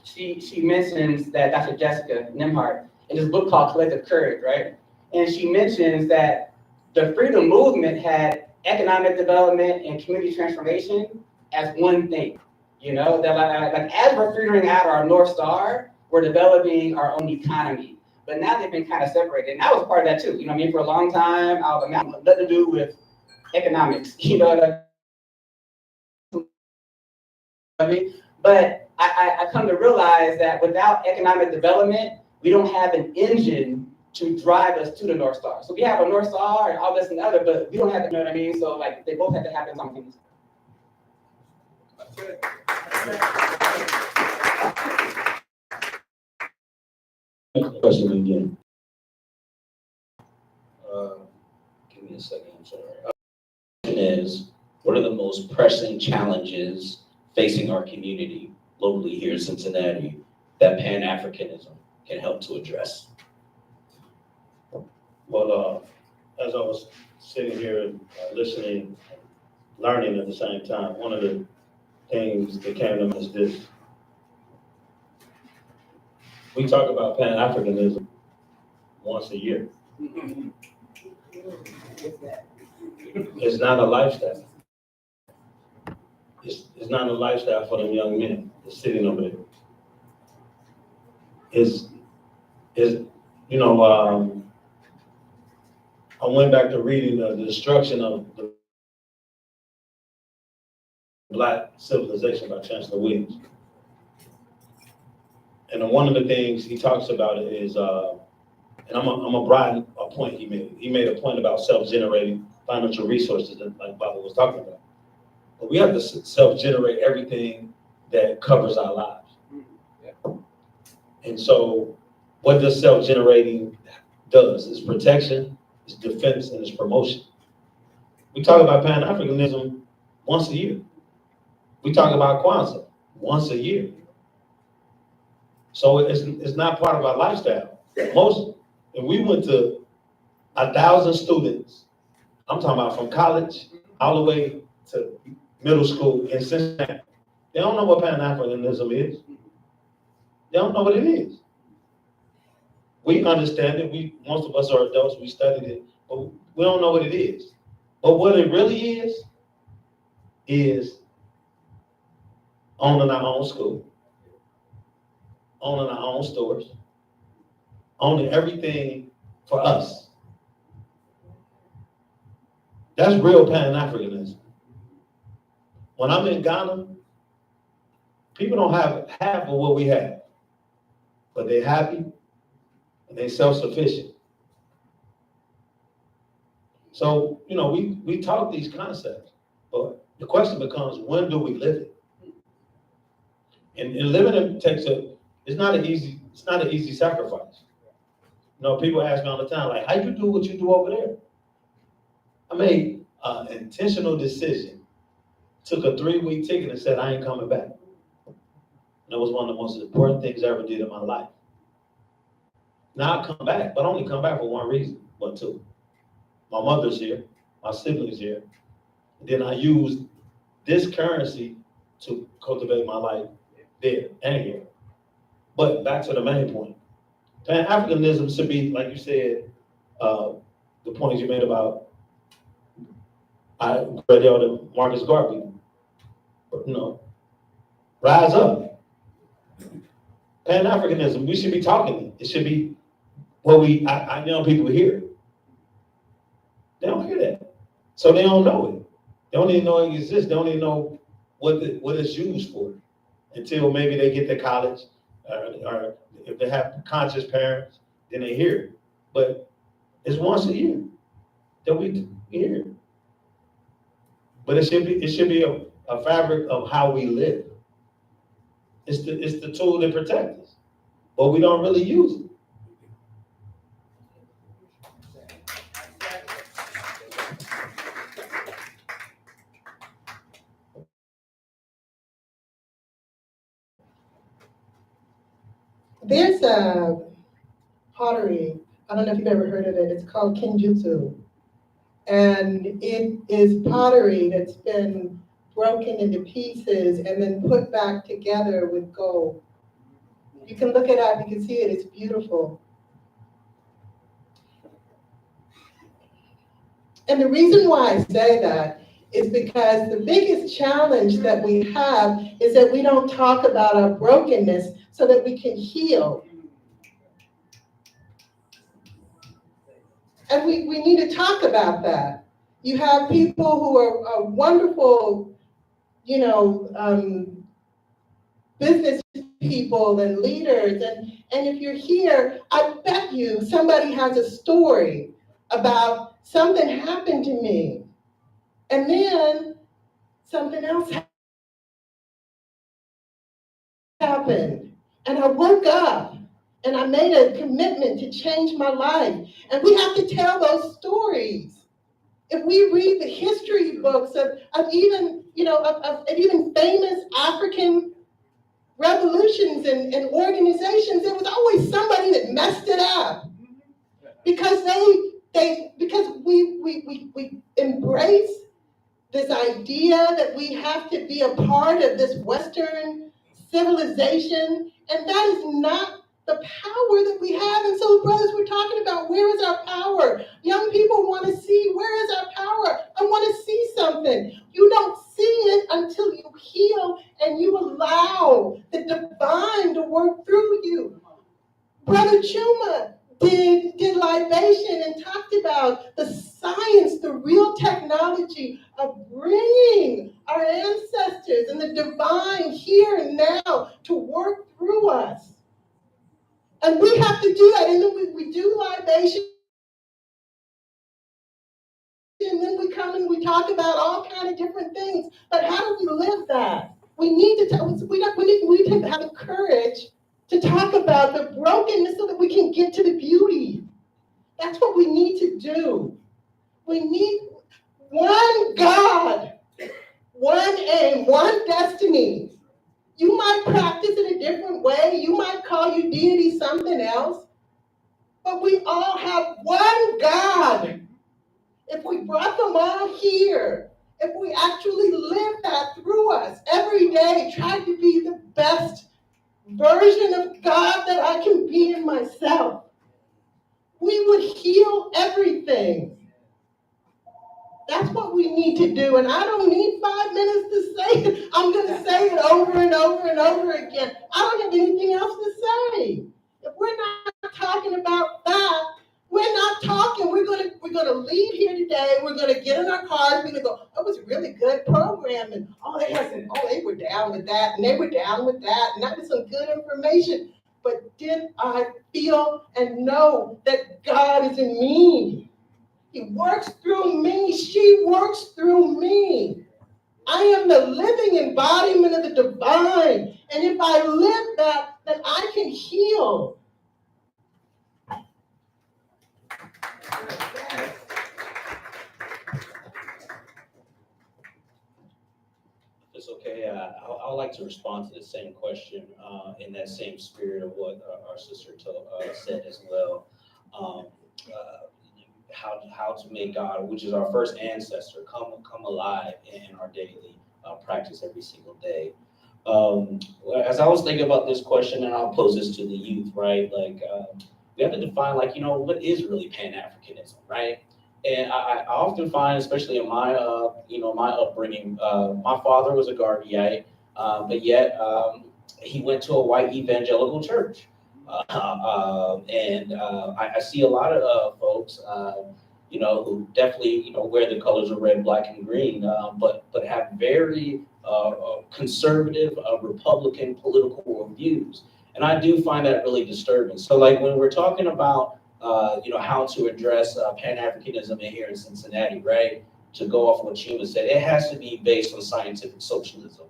she mentions that Dr. Jessica Nimhart in this book called Collective Courage, right? And she mentions that the freedom movement had economic development and community transformation as one thing. You know, that like as we're figuring out our North Star, we're developing our own economy. But now they've been kind of separated. And I was a part of that too. You know what I mean? For a long time, I was like, nothing to do with economics. You know what I mean? But I come to realize that without economic development, we don't have an engine to drive us to the North Star. So we have a North Star and all this and the other, but we don't have, you know what I mean? So like they both have to happen simultaneously. Question again. Give me a second, I'm sorry. Question is, what are the most pressing challenges facing our community locally here in Cincinnati that Pan-Africanism can help to address? Well, as I was sitting here and listening, learning at the same time, one of the things that came to me is this. We talk about Pan-Africanism once a year. It's not a lifestyle. It's not a lifestyle for them young men that's sitting over there. Is you know, I went back to reading the destruction of the Black civilization by Chancellor Williams. And one of the things he talks about is, and I'm a broaden a point he made. He made a point about self-generating financial resources that like Baba was talking about. But we have to self-generate everything that covers our lives. And so what does self-generating does is protection, is defense, and is promotion. We talk about Pan-Africanism once a year. We talk about Kwanzaa once a year. So it's not part of our lifestyle. Most, and we went to 1,000 students. I'm talking about from college all the way to middle school in Cincinnati. They don't know what Pan-Africanism is. They don't know what it is. We understand it. Most of us are adults. We studied it, but we don't know what it is. But what it really is owning our own school, owning our own stores, owning everything for us. That's real Pan-Africanism. When I'm in Ghana, people don't have half of what we have, but they're happy and they're self-sufficient. So, we talk these concepts, but the question becomes, when do we live it? And living it it's not an easy sacrifice. People ask me all the time, like, how you do what you do over there? I made an intentional decision, took a 3-week ticket and said, I ain't coming back. And that was one of the most important things I ever did in my life. Now I come back, but I only come back for one reason, but two. My mother's here, my siblings here. And then I used this currency to cultivate my life there and here. But back to the main point. Pan-Africanism should be, like you said, the points you made about Great Elder Marcus Garvey. Rise up. Pan-Africanism, we should be talking it. It should be what I young people hear. They don't hear that. So they don't know it. They don't even know it exists. They don't even know what it's used for until maybe they get to college, or if they have conscious parents, then they hear it. But it's once a year that we hear it. But it should be a fabric of how we live. It's the tool that protects us, but we don't really use it. There's a pottery, I don't know if you've ever heard of it, it's called Kinjutsu. And it is pottery that's been broken into pieces and then put back together with gold. You can look it up, you can see it, it's beautiful. And the reason why I say that is because the biggest challenge that we have is that we don't talk about our brokenness so that we can heal. And we need to talk about that. You have people who are wonderful, business people and leaders. And if you're here, I bet you somebody has a story about something happened to me. And then something else happened. And I woke up and I made a commitment to change my life. And we have to tell those stories. If we read the history books of even famous African revolutions and organizations, there was always somebody that messed it up. Because we embrace this idea that we have to be a part of this Western civilization, and that is not the power that we have. And so, brothers, we're talking about, where is our power? Young people want to see, where is our power? I want to see something. You don't see it until you heal and you allow the divine to work through you. Brother Chuma did libation and talked about the science, the real technology of bringing our ancestors and the divine here and now to work through us. And we have to do that. And then we do libation. And then we come and we talk about all kinds of different things. But how do we live that? We need to have the courage to talk about the brokenness so that we can get to the beauty. That's what we need to do. We need one God, one aim, one destiny. You might practice it a different way. You might call your deity something else. But we all have one God. If we brought them all here, if we actually live that through us every day, try to be the best version of God that I can be in myself, we would heal everything. That's what we need to do. And I don't need 5 minutes to say it. I'm going to say it over and over and over again. I don't have anything else to say. If we're not talking about that, We're not talking. We're gonna leave here today. We're gonna get in our cars. We're gonna go, that was a really good program. And they were down with that, and they were down with that, and that was some good information. But did I feel and know that God is in me? He works through me. She works through me. I am the living embodiment of the divine. And if I live that, then I can heal. It's okay. I'd like to respond to the same question in that same spirit of what our sister said as well. Um, how to make God, which is our first ancestor, come alive in our daily practice every single day. As I was thinking about this question, and I'll pose this to the youth, right? Like, we have to define, like, what is really Pan-Africanism, right? And I often find, especially in my, my upbringing, my father was a Garveyite, but yet he went to a white evangelical church. I see a lot of folks, who definitely, wear the colors of red, black, and green, but have very conservative Republican political views. And I do find that really disturbing. So, like, when we're talking about how to address Pan-Africanism here in Cincinnati, right? To go off what Chima said, it has to be based on scientific socialism.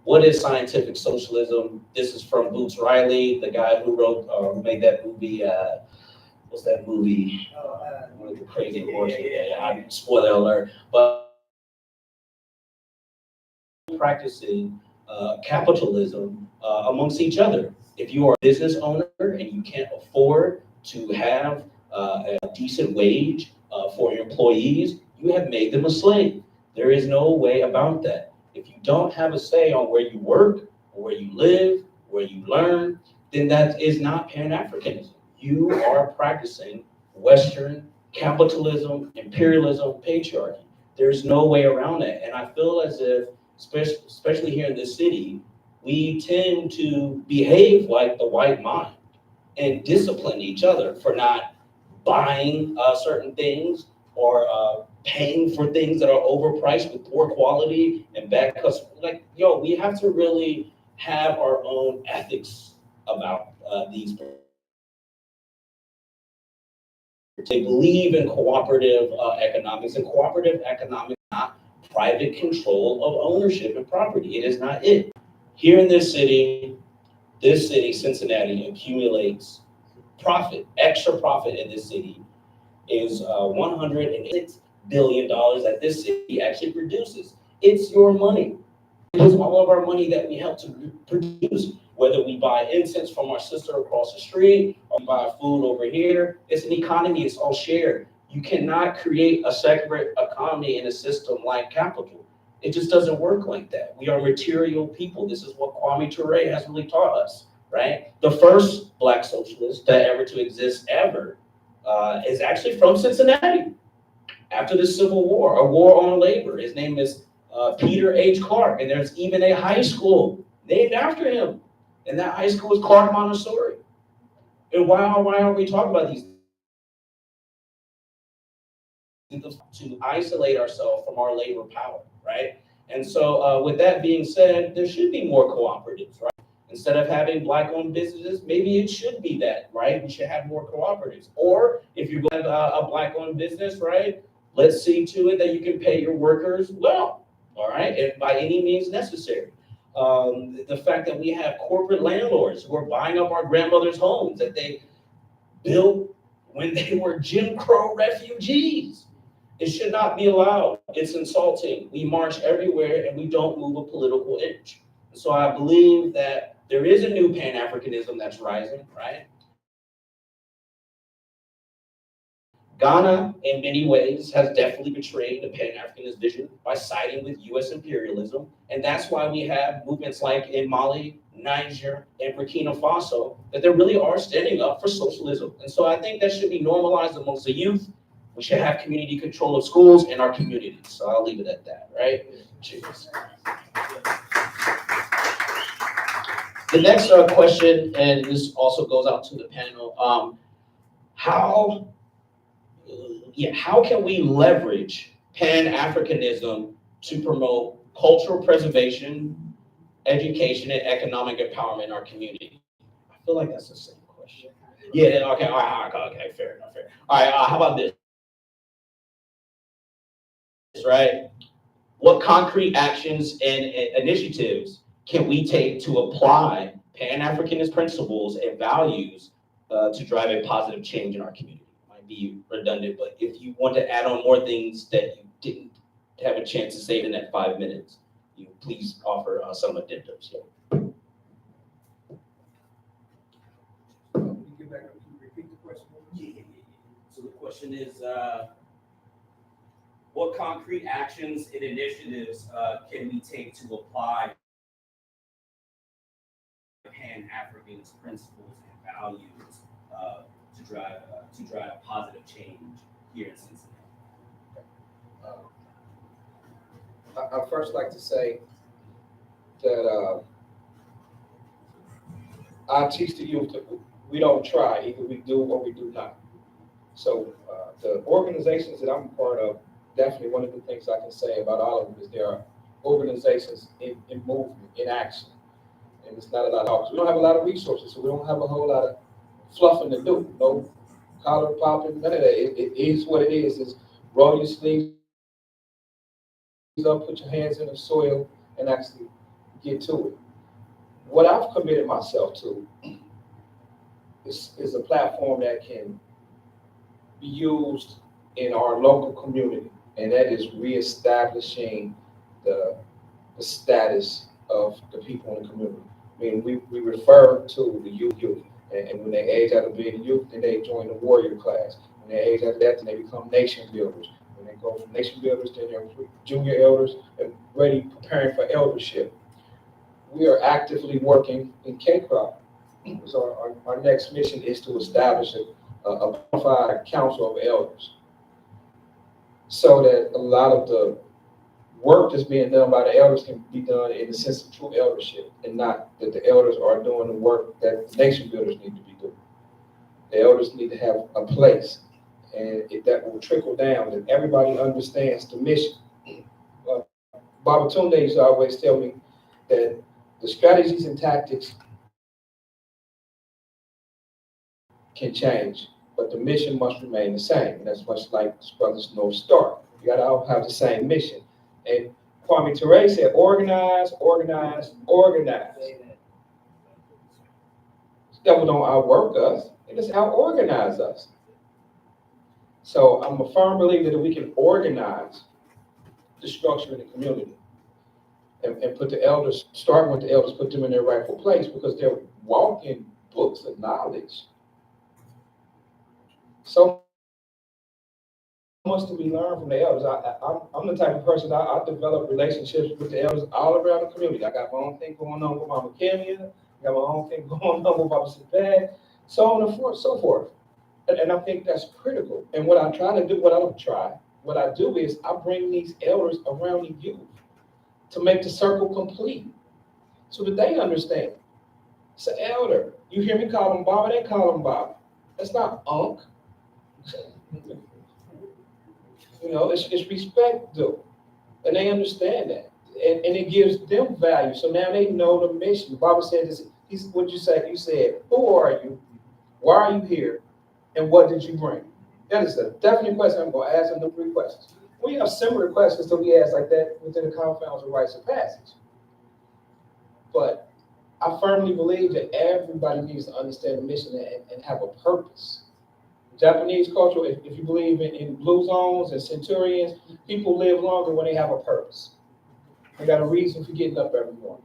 What is scientific socialism? This is from Boots Riley, the guy who who made that movie. What's that movie? One of the crazy horses. Yeah, spoiler alert. But practicing capitalism amongst each other. If you are a business owner and you can't afford to have a decent wage for your employees, you have made them a slave. There is no way about that. If you don't have a say on where you work, or where you live, where you learn, then that is not Pan-Africanism. You are practicing Western capitalism, imperialism, patriarchy. There's no way around that. And I feel as if, especially here in this city, we tend to behave like the white mind and discipline each other for not buying certain things or paying for things that are overpriced with poor quality and bad customer. Like, we have to really have our own ethics about these. They believe in cooperative economics, and cooperative economics is not private control of ownership and property. It is not it. Here in this city, Cincinnati, accumulates profit, extra profit in this city is $106 billion that this city actually produces. It's your money. It's all of our money that we help to produce, whether we buy incense from our sister across the street or buy food over here. It's an economy, it's all shared. You cannot create a separate economy in a system like capital. It just doesn't work like that. We are material people. This is what Kwame Ture has really taught us, right? The first Black socialist that ever to exist ever is actually from Cincinnati. After the Civil War, a war on labor. His name is Peter H. Clark, and there's even a high school named after him. And that high school is Clark Montessori. And why aren't we talking about these things? To isolate ourselves from our labor power, right? And so with that being said, there should be more cooperatives, right? Instead of having Black-owned businesses, maybe it should be that, right? We should have more cooperatives. Or if you're going to have a Black-owned business, right? Let's see to it that you can pay your workers well, all right? And by any means necessary. The fact that we have corporate landlords who are buying up our grandmothers' homes that they built when they were Jim Crow refugees. It should not be allowed. It's insulting. We march everywhere and we don't move a political inch. So I believe that there is a new Pan-Africanism that's rising, right? Ghana, in many ways, has definitely betrayed the Pan-Africanist vision by siding with U.S. imperialism. And that's why we have movements like in Mali, Niger, and Burkina Faso, that they really are standing up for socialism. And so I think that should be normalized amongst the youth. We should have community control of schools in our communities. So I'll leave it at that, right? Cheers. The next question, and this also goes out to the panel, how how can we leverage Pan-Africanism to promote cultural preservation, education, and economic empowerment in our community? I feel like that's the same question. Yeah, okay, all right, okay, fair enough, fair. All right, how about this, right? What concrete actions and initiatives can we take to apply Pan-Africanist principles and values to drive a positive change in our community? Might be redundant, but if you want to add on more things that you didn't have a chance to say in that 5 minutes, you please offer some addendums. Yeah. Get back, can you repeat the question? Yeah. So the question is, what concrete actions and initiatives can we take to apply Pan-Africanist principles and values to drive positive change here in Cincinnati? I'd first like to say that I teach the youth that we don't try, either we do or we do not. So the organizations that I'm a part of, definitely one of the things I can say about all of them is there are organizations in movement, in action. And it's not a lot of talk. We don't have a lot of resources, so we don't have a whole lot of fluffing to do. No collar popping, none of that. It is what it is. It's roll your sleeves up, put your hands in the soil, and actually get to it. What I've committed myself to is a platform that can be used in our local community, and that is reestablishing the status of the people in the community. I mean, we refer to the youth, and when they age out of being youth, then they join the warrior class. When they age out of that, then they become nation builders. When they go from nation builders, then they're junior elders and ready, preparing for eldership. We are actively working in K-Crop. So our next mission is to establish a qualified council of elders, so that a lot of the work that's being done by the elders can be done in the sense of true eldership, and not that the elders are doing the work that the nation builders need to be doing. The elders need to have a place, and that will trickle down, and everybody understands the mission. Baba Tunde used to always tell me that the strategies and tactics can change, but the mission must remain the same. And that's much like this brother's North Star. You gotta all have the same mission. And Kwame Ture said, organize, organize, organize. The devil don't outwork us, it just out-organize us. So I'm a firm believer that we can organize the structure in the community and put the elders, starting with the elders, put them in their rightful place, because they're walking books of knowledge. So much to be learned from the elders. I'm the type of person, I develop relationships with the elders all around the community. I got my own thing going on with Mama Kenya, I got my own thing going on with Baba Sabad, so on and so forth. And I think that's critical. And what I try to do, what I do is I bring these elders around the youth to make the circle complete, so that they understand. It's an elder. You hear me call him Baba, they call him Baba. That's not Unc. You know, it's respect due. And they understand that. And it gives them value. So now they know the mission. The Bible said this, what'd you say? You said, who are you? Why are you here? And what did you bring? That is a definite question. I'm going to ask them the 3 questions. We have similar questions that we ask like that within the confounds of rites of passage. But I firmly believe that everybody needs to understand the mission and have a purpose. Japanese culture, if you believe in blue zones and centurions, people live longer when they have a purpose. They got a reason for getting up every morning.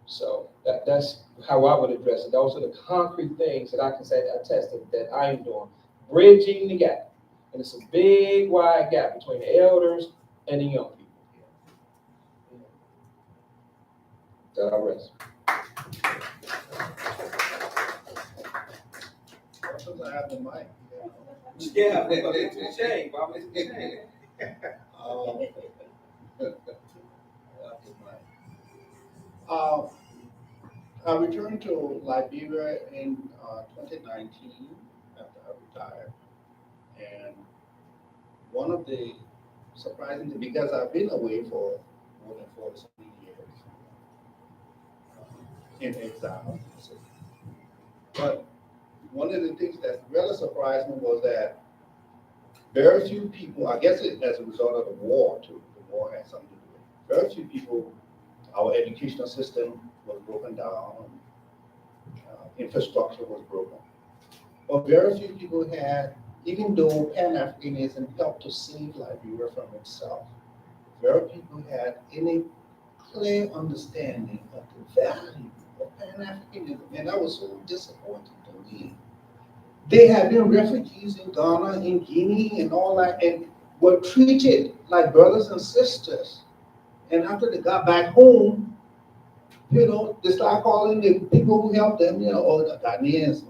So that's how I would address it. Those are the concrete things that I can say that I tested that I am doing. Bridging the gap. And it's a big, wide gap between the elders and the young people. That I rest. I have the mic. Yeah, it's a shame, Baba, it's a shame. I returned to Liberia in 2019 after I retired. And one of the surprising things, because I've been away for more than 40 something years in exile. But one of the things that really surprised me was that very few people, I guess it as a result of the war too, the war had something to do with it. Very few people, our educational system was broken down, infrastructure was broken. But very few people had, even though Pan-Africanism helped to save Liberia from itself, very few people had any clear understanding of the value of Pan-Africanism. And that was so disappointing to me. They had been refugees in Ghana, in Guinea, and all that, and were treated like brothers and sisters. And after they got back home, they start calling the people who helped them, or the Ghanaians,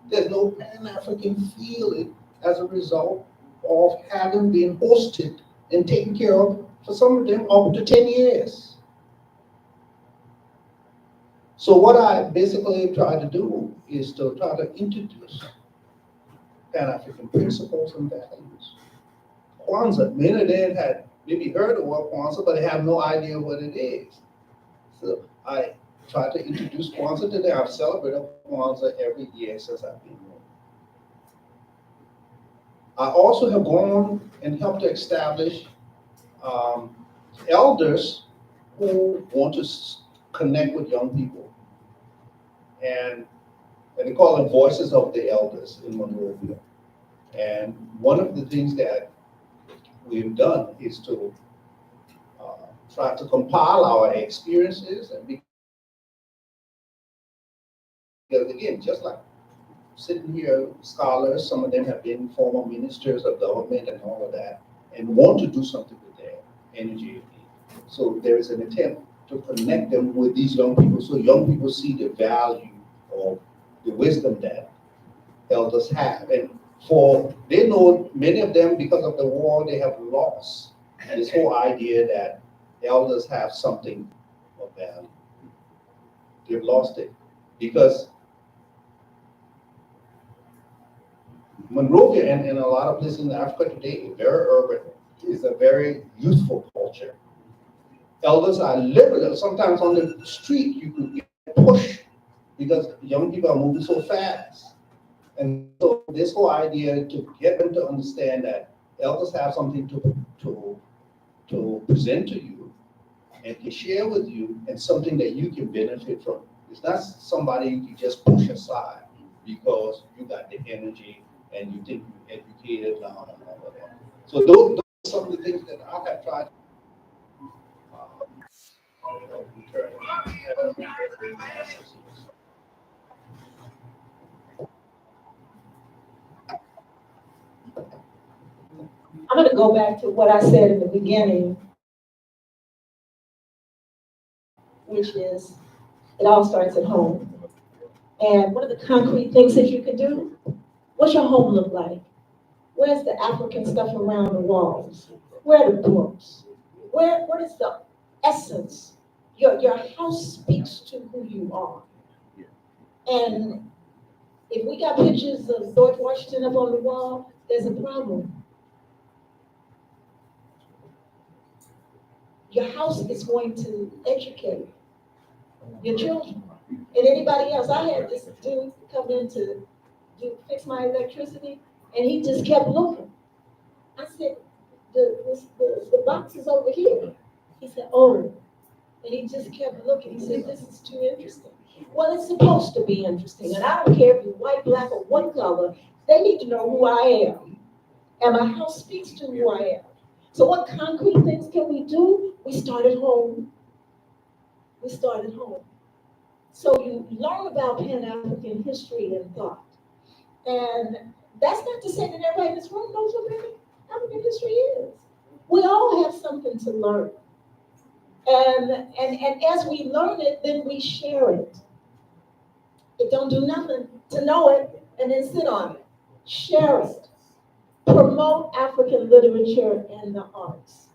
there's no Pan-African feeling as a result of having been hosted and taken care of for some of them up to 10 years. So what I basically try to do is to try to introduce Pan-African principles and values. Kwanzaa, many of them had maybe heard of what Kwanzaa, but they have no idea what it is. So I try to introduce Kwanzaa to them. I've celebrated Kwanzaa every year since I've been here. I also have gone and helped to establish elders who want to connect with young people. And they call them voices of the elders in Monrovia. And one of the things that we've done is to try to compile our experiences, and because again, just like sitting here, scholars, some of them have been former ministers of government and all of that, and want to do something with their energy. So there is an attempt to connect them with these young people, so young people see the value of the wisdom that elders have. And they know, many of them, because of the war, they have lost this whole idea that elders have something of value. They've lost it because Monrovia and a lot of places in Africa today, very urban, is a very youthful culture. Elders are literally, sometimes on the street, you could get pushed because young people are moving so fast. And so this whole idea to get them to understand that elders have something to present to you and to share with you, and something that you can benefit from. It's not somebody you can just push aside because you got the energy and you think you're educated now and all of that. So those are some of the things that I have tried I'm going to go back to what I said in the beginning, which is it all starts at home. And what are the concrete things that you can do? What's your home look like? Where's the African stuff around the walls? Where are the books? What is the essence? Your house speaks to who you are. And if we got pictures of George Washington up on the wall, there's a problem. Your house is going to educate your children and anybody else. I had this dude come in to fix my electricity, and he just kept looking. I said, the box is over here. He said, oh, and he just kept looking. He said, this is too interesting. Well, it's supposed to be interesting, and I don't care if you're white, black, or what color. They need to know who I am, and my house speaks to who I am. So what concrete things can we do? We start at home. We start at home. So you learn about Pan-African history and thought. And that's not to say that everybody in this room knows what African history is. We all have something to learn. And as we learn it, then we share it. It don't do nothing to know it and then sit on it. Share it. Promote African literature and the arts.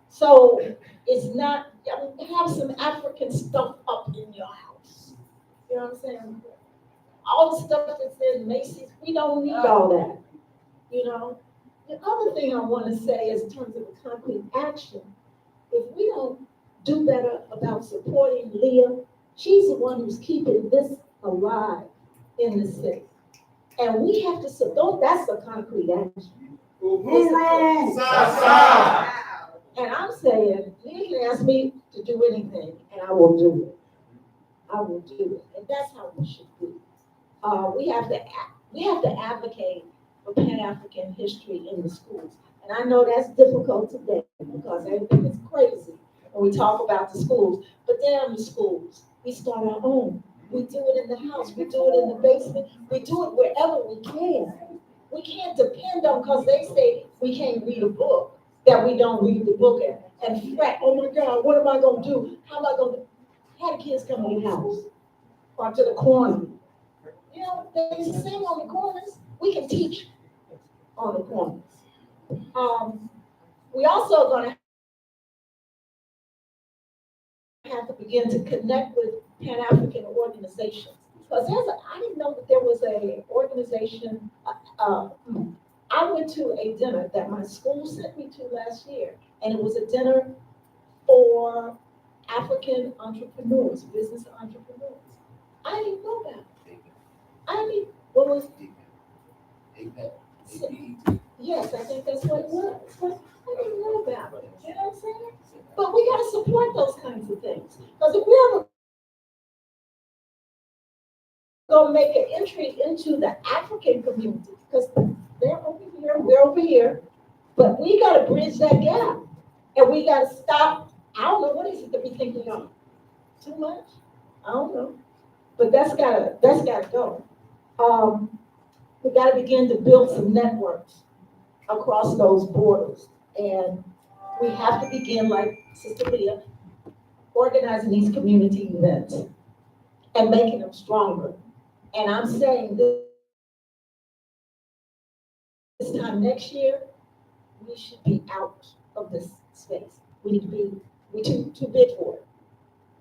So it's not, have some African stuff up in your house. You know what I'm saying? all the stuff that's in Macy's, we don't need all that, you know? The other thing I want to say is in terms of the concrete action, if we don't do better about supporting Leah, she's the one who's keeping this alive in the city. And we have to support, that's the concrete action. And I'm saying, you can ask me to do anything, and I will do it. I will do it, and that's how we should be. We have to advocate for Pan-African history in the schools. And I know that's difficult today because everything is crazy when we talk about the schools. But damn the schools, we start our own. We do it in the house. We do it in the basement. We do it wherever we can. We can't depend on, because they say we can't read a book, that we don't read the book and fret, oh my God, what am I going to do? How am I going to have the kids come to the house or to the corner? You know, they sing on the corners. We can teach on the corners. We also going to have to begin to connect with Pan-African organizations. Because I didn't know that there was an organization. I went to a dinner that my school sent me to last year, and it was a dinner for African entrepreneurs, business entrepreneurs. I didn't know that. What was it? Yes, I think that's what it was. But I didn't know about it. You know what I'm saying? But we got to support those kinds of things. Because if we ever go make an entry into the African community, because they're over here, we're over here, but we got to bridge that gap. And we got to stop. I don't know, what is it that we think we are? Too much? I don't know. But that's gotta go. We got to begin to build some networks across those borders. And we have to begin, like Sister Leah, organizing these community events and making them stronger. And I'm saying this time next year, we should be out of this space. We're too big for it.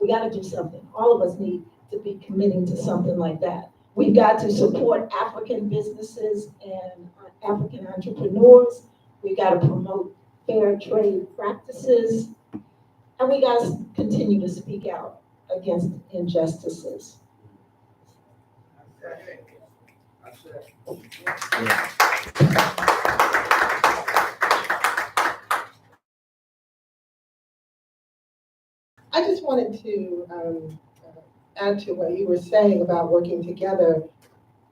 We got to do something. All of us need to be committing to something like that. We've got to support African businesses and African entrepreneurs. We got to promote fair trade practices. And we got to continue to speak out against injustices. I just wanted to add to what you were saying about working together.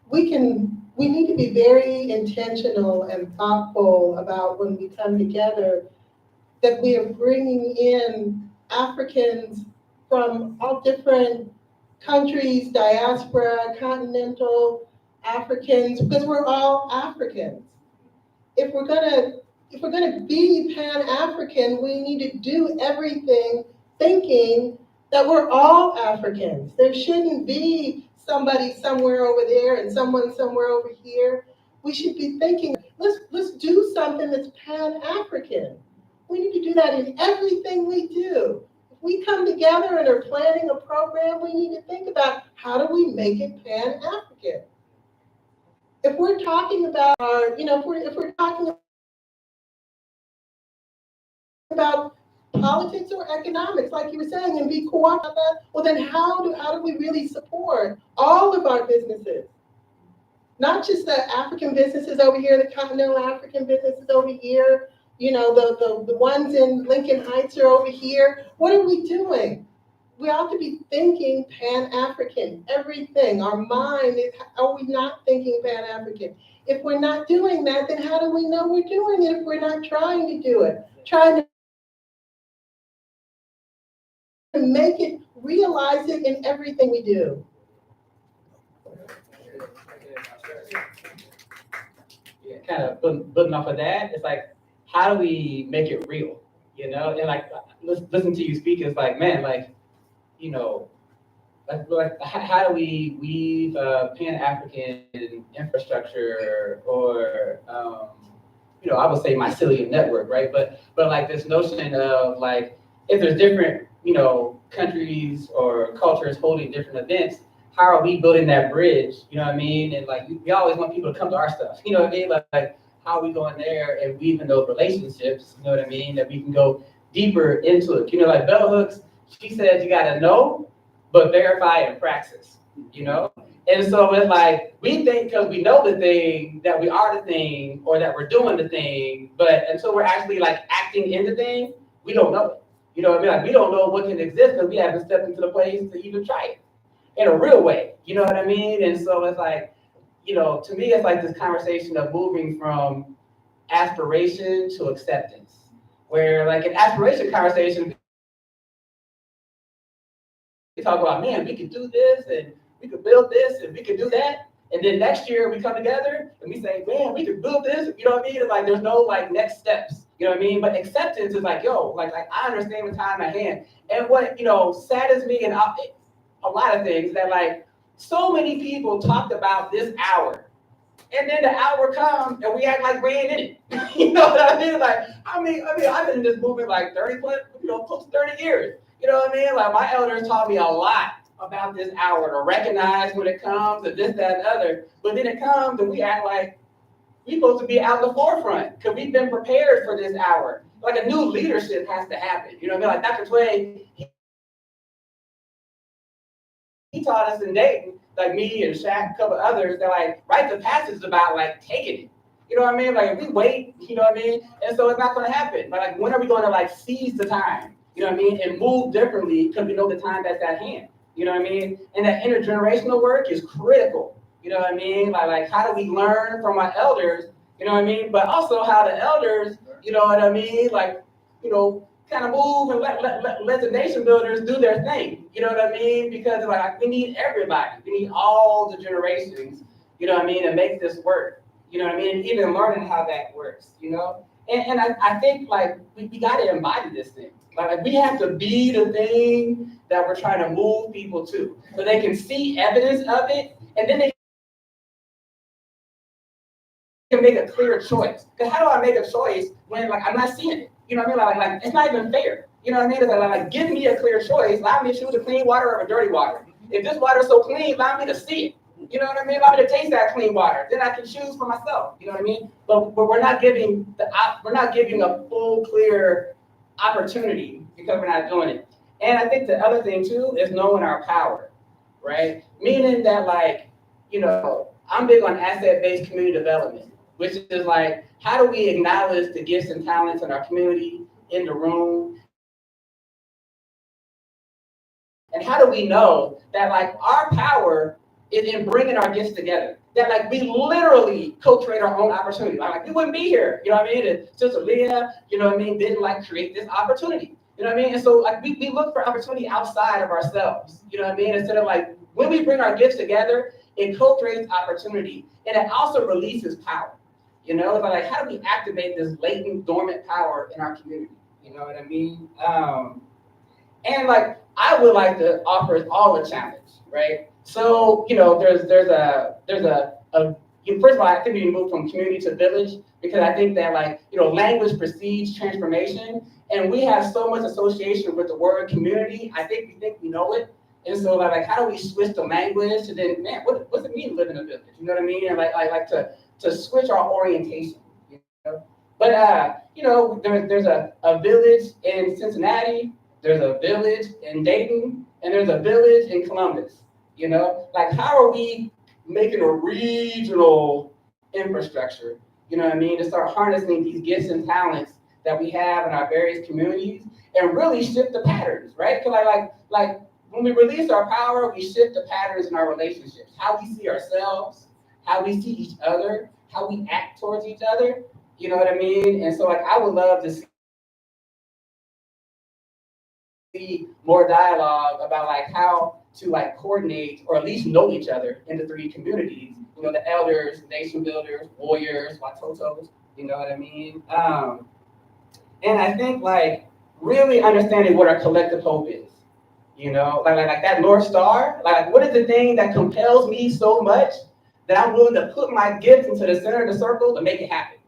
We need to be very intentional and thoughtful about when we come together, that we are bringing in Africans from all different countries, diaspora, continental Africans, because we're all Africans. If we're gonna be Pan-African, we need to do everything thinking that we're all Africans. There shouldn't be somebody somewhere over there and someone somewhere over here. We should be thinking, let's do something that's Pan-African. We need to do that in everything we do. If we come together and are planning a program, we need to think about how do we make it Pan-African. If we're talking about if we're talking about politics or economics, like you were saying, and be cooperative, well then how do we really support all of our businesses? Not just the African businesses over here, the continental African businesses over here, the ones in Lincoln Heights are over here. What are we doing? We ought to be thinking Pan-African, everything. Our mind is, are we not thinking Pan-African? If we're not doing that, then how do we know we're doing it if we're not trying to do it? Trying to make it, realize it in everything we do. Yeah, kind of building off of that, it's like, how do we make it real? And like, listen to you speak, it's like, man, like, like how do we weave Pan-African infrastructure or, I would say mycelium network, right? But like this notion of like, if there's different, countries or cultures holding different events, how are we building that bridge? You know what I mean? And like, we always want people to come to our stuff. You know what I mean? Like how are we going there and weaving those relationships? You know what I mean? That we can go deeper into it. You know, like Bella Hooks, she said you gotta know, but verify and praxis. You know? And so it's like, we think because we know the thing that we are the thing or that we're doing the thing, but until we're actually like acting in the thing, we don't know it. You know what I mean? Like we don't know what can exist because we haven't stepped into the place to even try it in a real way. You know what I mean? And so it's like, you know, to me, it's like this conversation of moving from aspiration to acceptance, where like an aspiration conversation, we talk about, man, we could do this and we could build this and we could do that. And then next year we come together and we say, man, we could build this. You know what I mean? And like, there's no like next steps. You know what I mean? But acceptance is like, yo, like I understand the time at hand. And what, you know, saddens me and a lot of things that like so many people talked about this hour. And then the hour comes and we act like we ain't in it. You know what I mean? Like, I mean, I've been in this movement like 30 plus, you know, close to 30 years. You know what I mean? Like my elders taught me a lot about this hour to recognize when it comes and this, that, and the other. But then it comes and we act like we're supposed to be out in the forefront because we've been prepared for this hour. Like a new leadership has to happen. You know what I mean? Like Dr. Twain, he taught us in Dayton, like me and Shaq, a couple others, that like write the passage about like taking it. You know what I mean? Like if we wait, you know what I mean? And so it's not gonna happen. But like when are we gonna like seize the time? You know what I mean? And move differently because we know the time that's at hand. You know what I mean? And that intergenerational work is critical. You know what I mean? Like how do we learn from our elders? You know what I mean? But also how the elders, you know what I mean? Like, you know, kind of move and let the nation builders do their thing. You know what I mean? Because like we need everybody. We need all the generations, you know what I mean, to make this work. You know what I mean? And even learning how that works, you know? And I think like we gotta embody this thing. Like we have to be the thing that we're trying to move people to. So they can see evidence of it and then they can make a clear choice. Because how do I make a choice when like I'm not seeing it? You know what I mean? Like it's not even fair. You know what I mean? It's like give me a clear choice. Allow me to choose a clean water or a dirty water. If this water is so clean, allow me to see it. You know what I mean? Allow me to taste that clean water. Then I can choose for myself. You know what I mean? But we're not giving a full clear opportunity because we're not doing it. And I think the other thing too is knowing our power, right? Meaning that like, you know, I'm big on asset-based community development, which is like, how do we acknowledge the gifts and talents in our community, in the room? And how do we know that like our power is in bringing our gifts together? That like we literally co-create our own opportunity. Like we wouldn't be here, you know what I mean? And Sister Leah, you know what I mean, didn't like create this opportunity. You know what I mean? And so like we look for opportunity outside of ourselves, you know what I mean? Instead of like, when we bring our gifts together, it co-creates opportunity and it also releases power. You know, it's like how do we activate this latent, dormant power in our community? You know what I mean? And like I would like to offer us all a challenge, right? So you know, there's a first of all, I think we move from community to village because I think that like you know, language precedes transformation, and we have so much association with the word community. I think we know it. And so like how do we switch the language to then, man, what's it mean to live in a village? You know what I mean? And like to switch our orientation, you know? But you know, there's a village in Cincinnati, there's a village in Dayton, and there's a village in Columbus. You know, like how are we making a regional infrastructure, you know what I mean, to start harnessing these gifts and talents that we have in our various communities and really shift the patterns, right? Because like when we release our power, we shift the patterns in our relationships, how we see ourselves, how we see each other, how we act towards each other, you know what I mean? And so like I would love to see more dialogue about like how to like coordinate or at least know each other in the three communities, you know, the elders, nation builders, warriors, watotos, you know what I mean? And I think like really understanding what our collective hope is, you know, like that North Star, like what is the thing that compels me so much that I'm willing to put my gifts into the center of the circle to make it happen?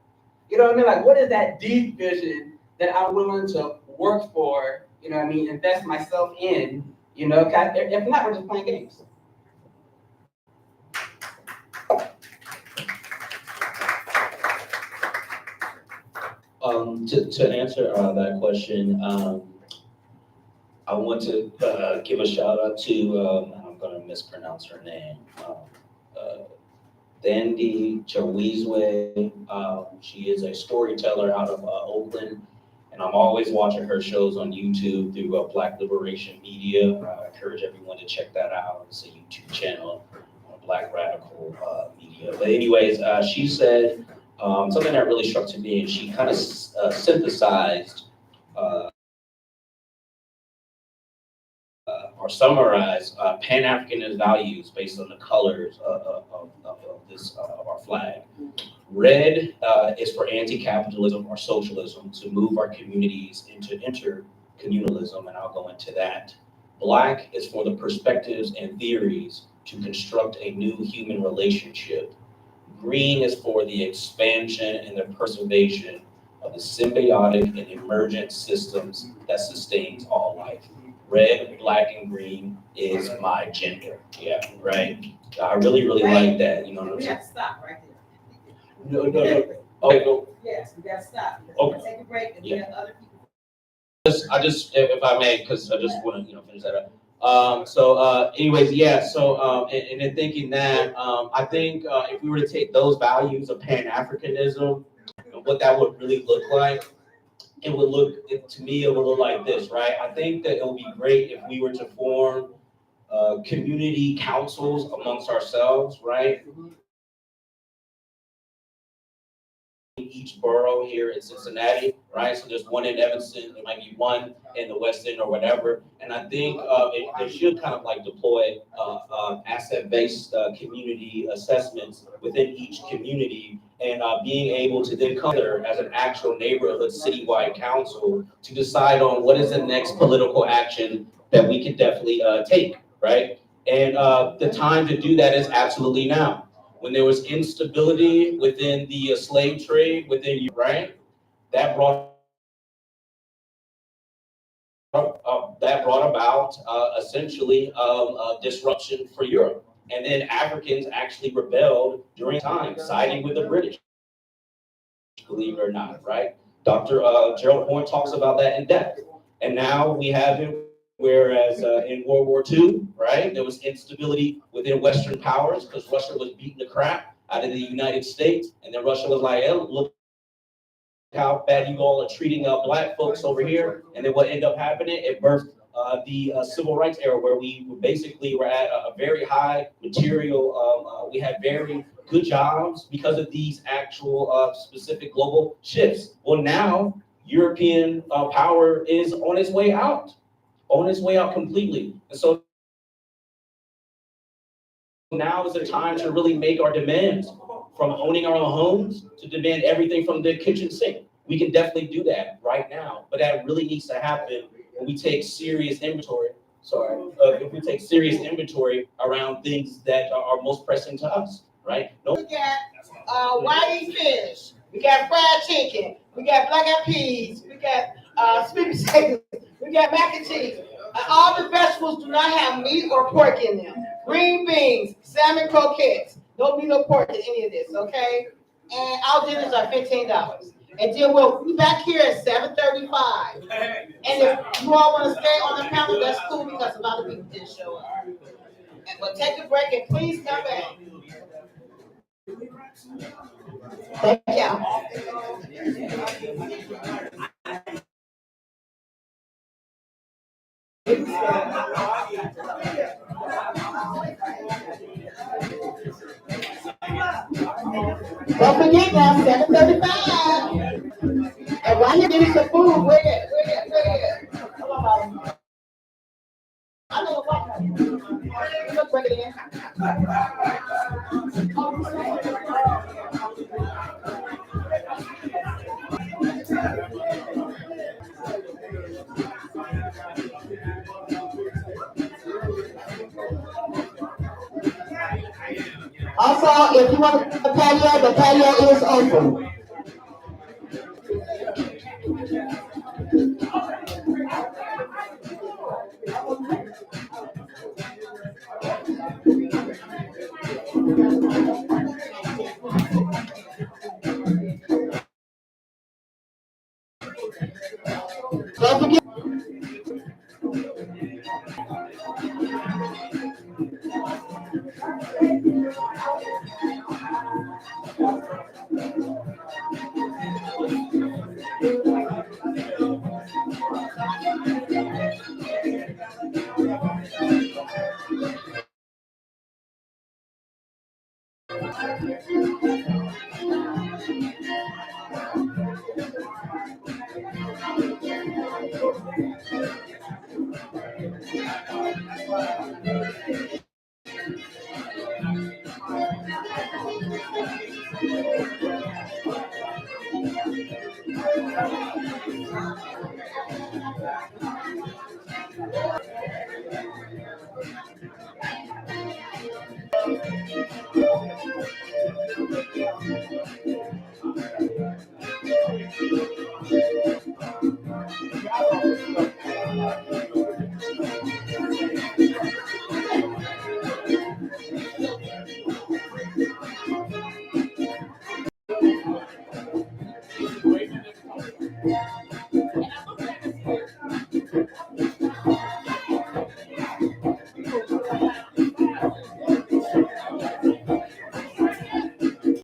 You know what I mean? Like what is that deep vision that I'm willing to work for, you know what I mean, invest myself in, you know, if not, we're just playing games. To answer that question, I want to give a shout out to, I'm gonna mispronounce her name, Dandy Chawizwe. She is a storyteller out of Oakland, and I'm always watching her shows on YouTube through Black Liberation Media. I encourage everyone to check that out. It's a YouTube channel on Black Radical Media. But anyways, she said something that really struck to me, and she kind of synthesized or summarize Pan-Africanist values based on the colors of this of our flag. Red is for anti-capitalism or socialism, to move our communities into intercommunalism, and I'll go into that. Black is for the perspectives and theories to construct a new human relationship. Green is for the expansion and the preservation of the symbiotic and emergent systems that sustains all life. Red, black, and green is my gender. Yeah, right? I really, really like that. You know what I'm We saying? have to stop right there. No. Okay, go. Yes, we gotta stop. Okay. Take a break and we have other people. If I may, because I just want to, finish that up. Anyways, yeah. And in thinking that, I think if we were to take those values of Pan-Africanism and what that would really look like, it would look, to me, it would look like this, right? I think that it would be great if we were to form community councils amongst ourselves, right? Each borough here in Cincinnati, right? So there's one in Evanston, there might be one in the West End or whatever. And I think they should kind of like deploy asset-based community assessments within each community, and being able to then come there as an actual neighborhood citywide council to decide on what is the next political action that we can definitely take, right? And the time to do that is absolutely now. When there was instability within the slave trade within Europe, right? That brought about essentially disruption for Europe. And then Africans actually rebelled during time, siding with the British, believe it or not, right? Dr. Gerald Horne talks about that in depth. And now we have it, whereas in World War II, right, there was instability within Western powers because Russia was beating the crap out of the United States. And then Russia was like, hey, look how bad you all are treating black folks over here. And then what ended up happening, it birthed the civil rights era, where we basically were at a very high material, we had very good jobs because of these actual specific global shifts. Well, now European power is on its way out completely. And so now is the time to really make our demands, from owning our own homes to demand everything from the kitchen sink. We can definitely do that right now, but that really needs to happen when we take serious inventory. If we take serious inventory around things that are most pressing to us, right? No. We got white fish, we got fried chicken, we got black eyed peas, we got sweet potatoes, we got mac and cheese. All the vegetables do not have meat or pork in them. Green beans, salmon croquettes, no meat or pork in any of this, okay? And our dinners are $15. And then we'll be back here at 7:35. And if you all want to stay on the panel, that's cool, because a lot of people didn't show up. And we'll take a break and please come back. Thank y'all. Don't forget now, 7:35. And while you're getting some food, where it? Come on, Bobby. I know what. Let's bring it in. Also, if you want the patio is open.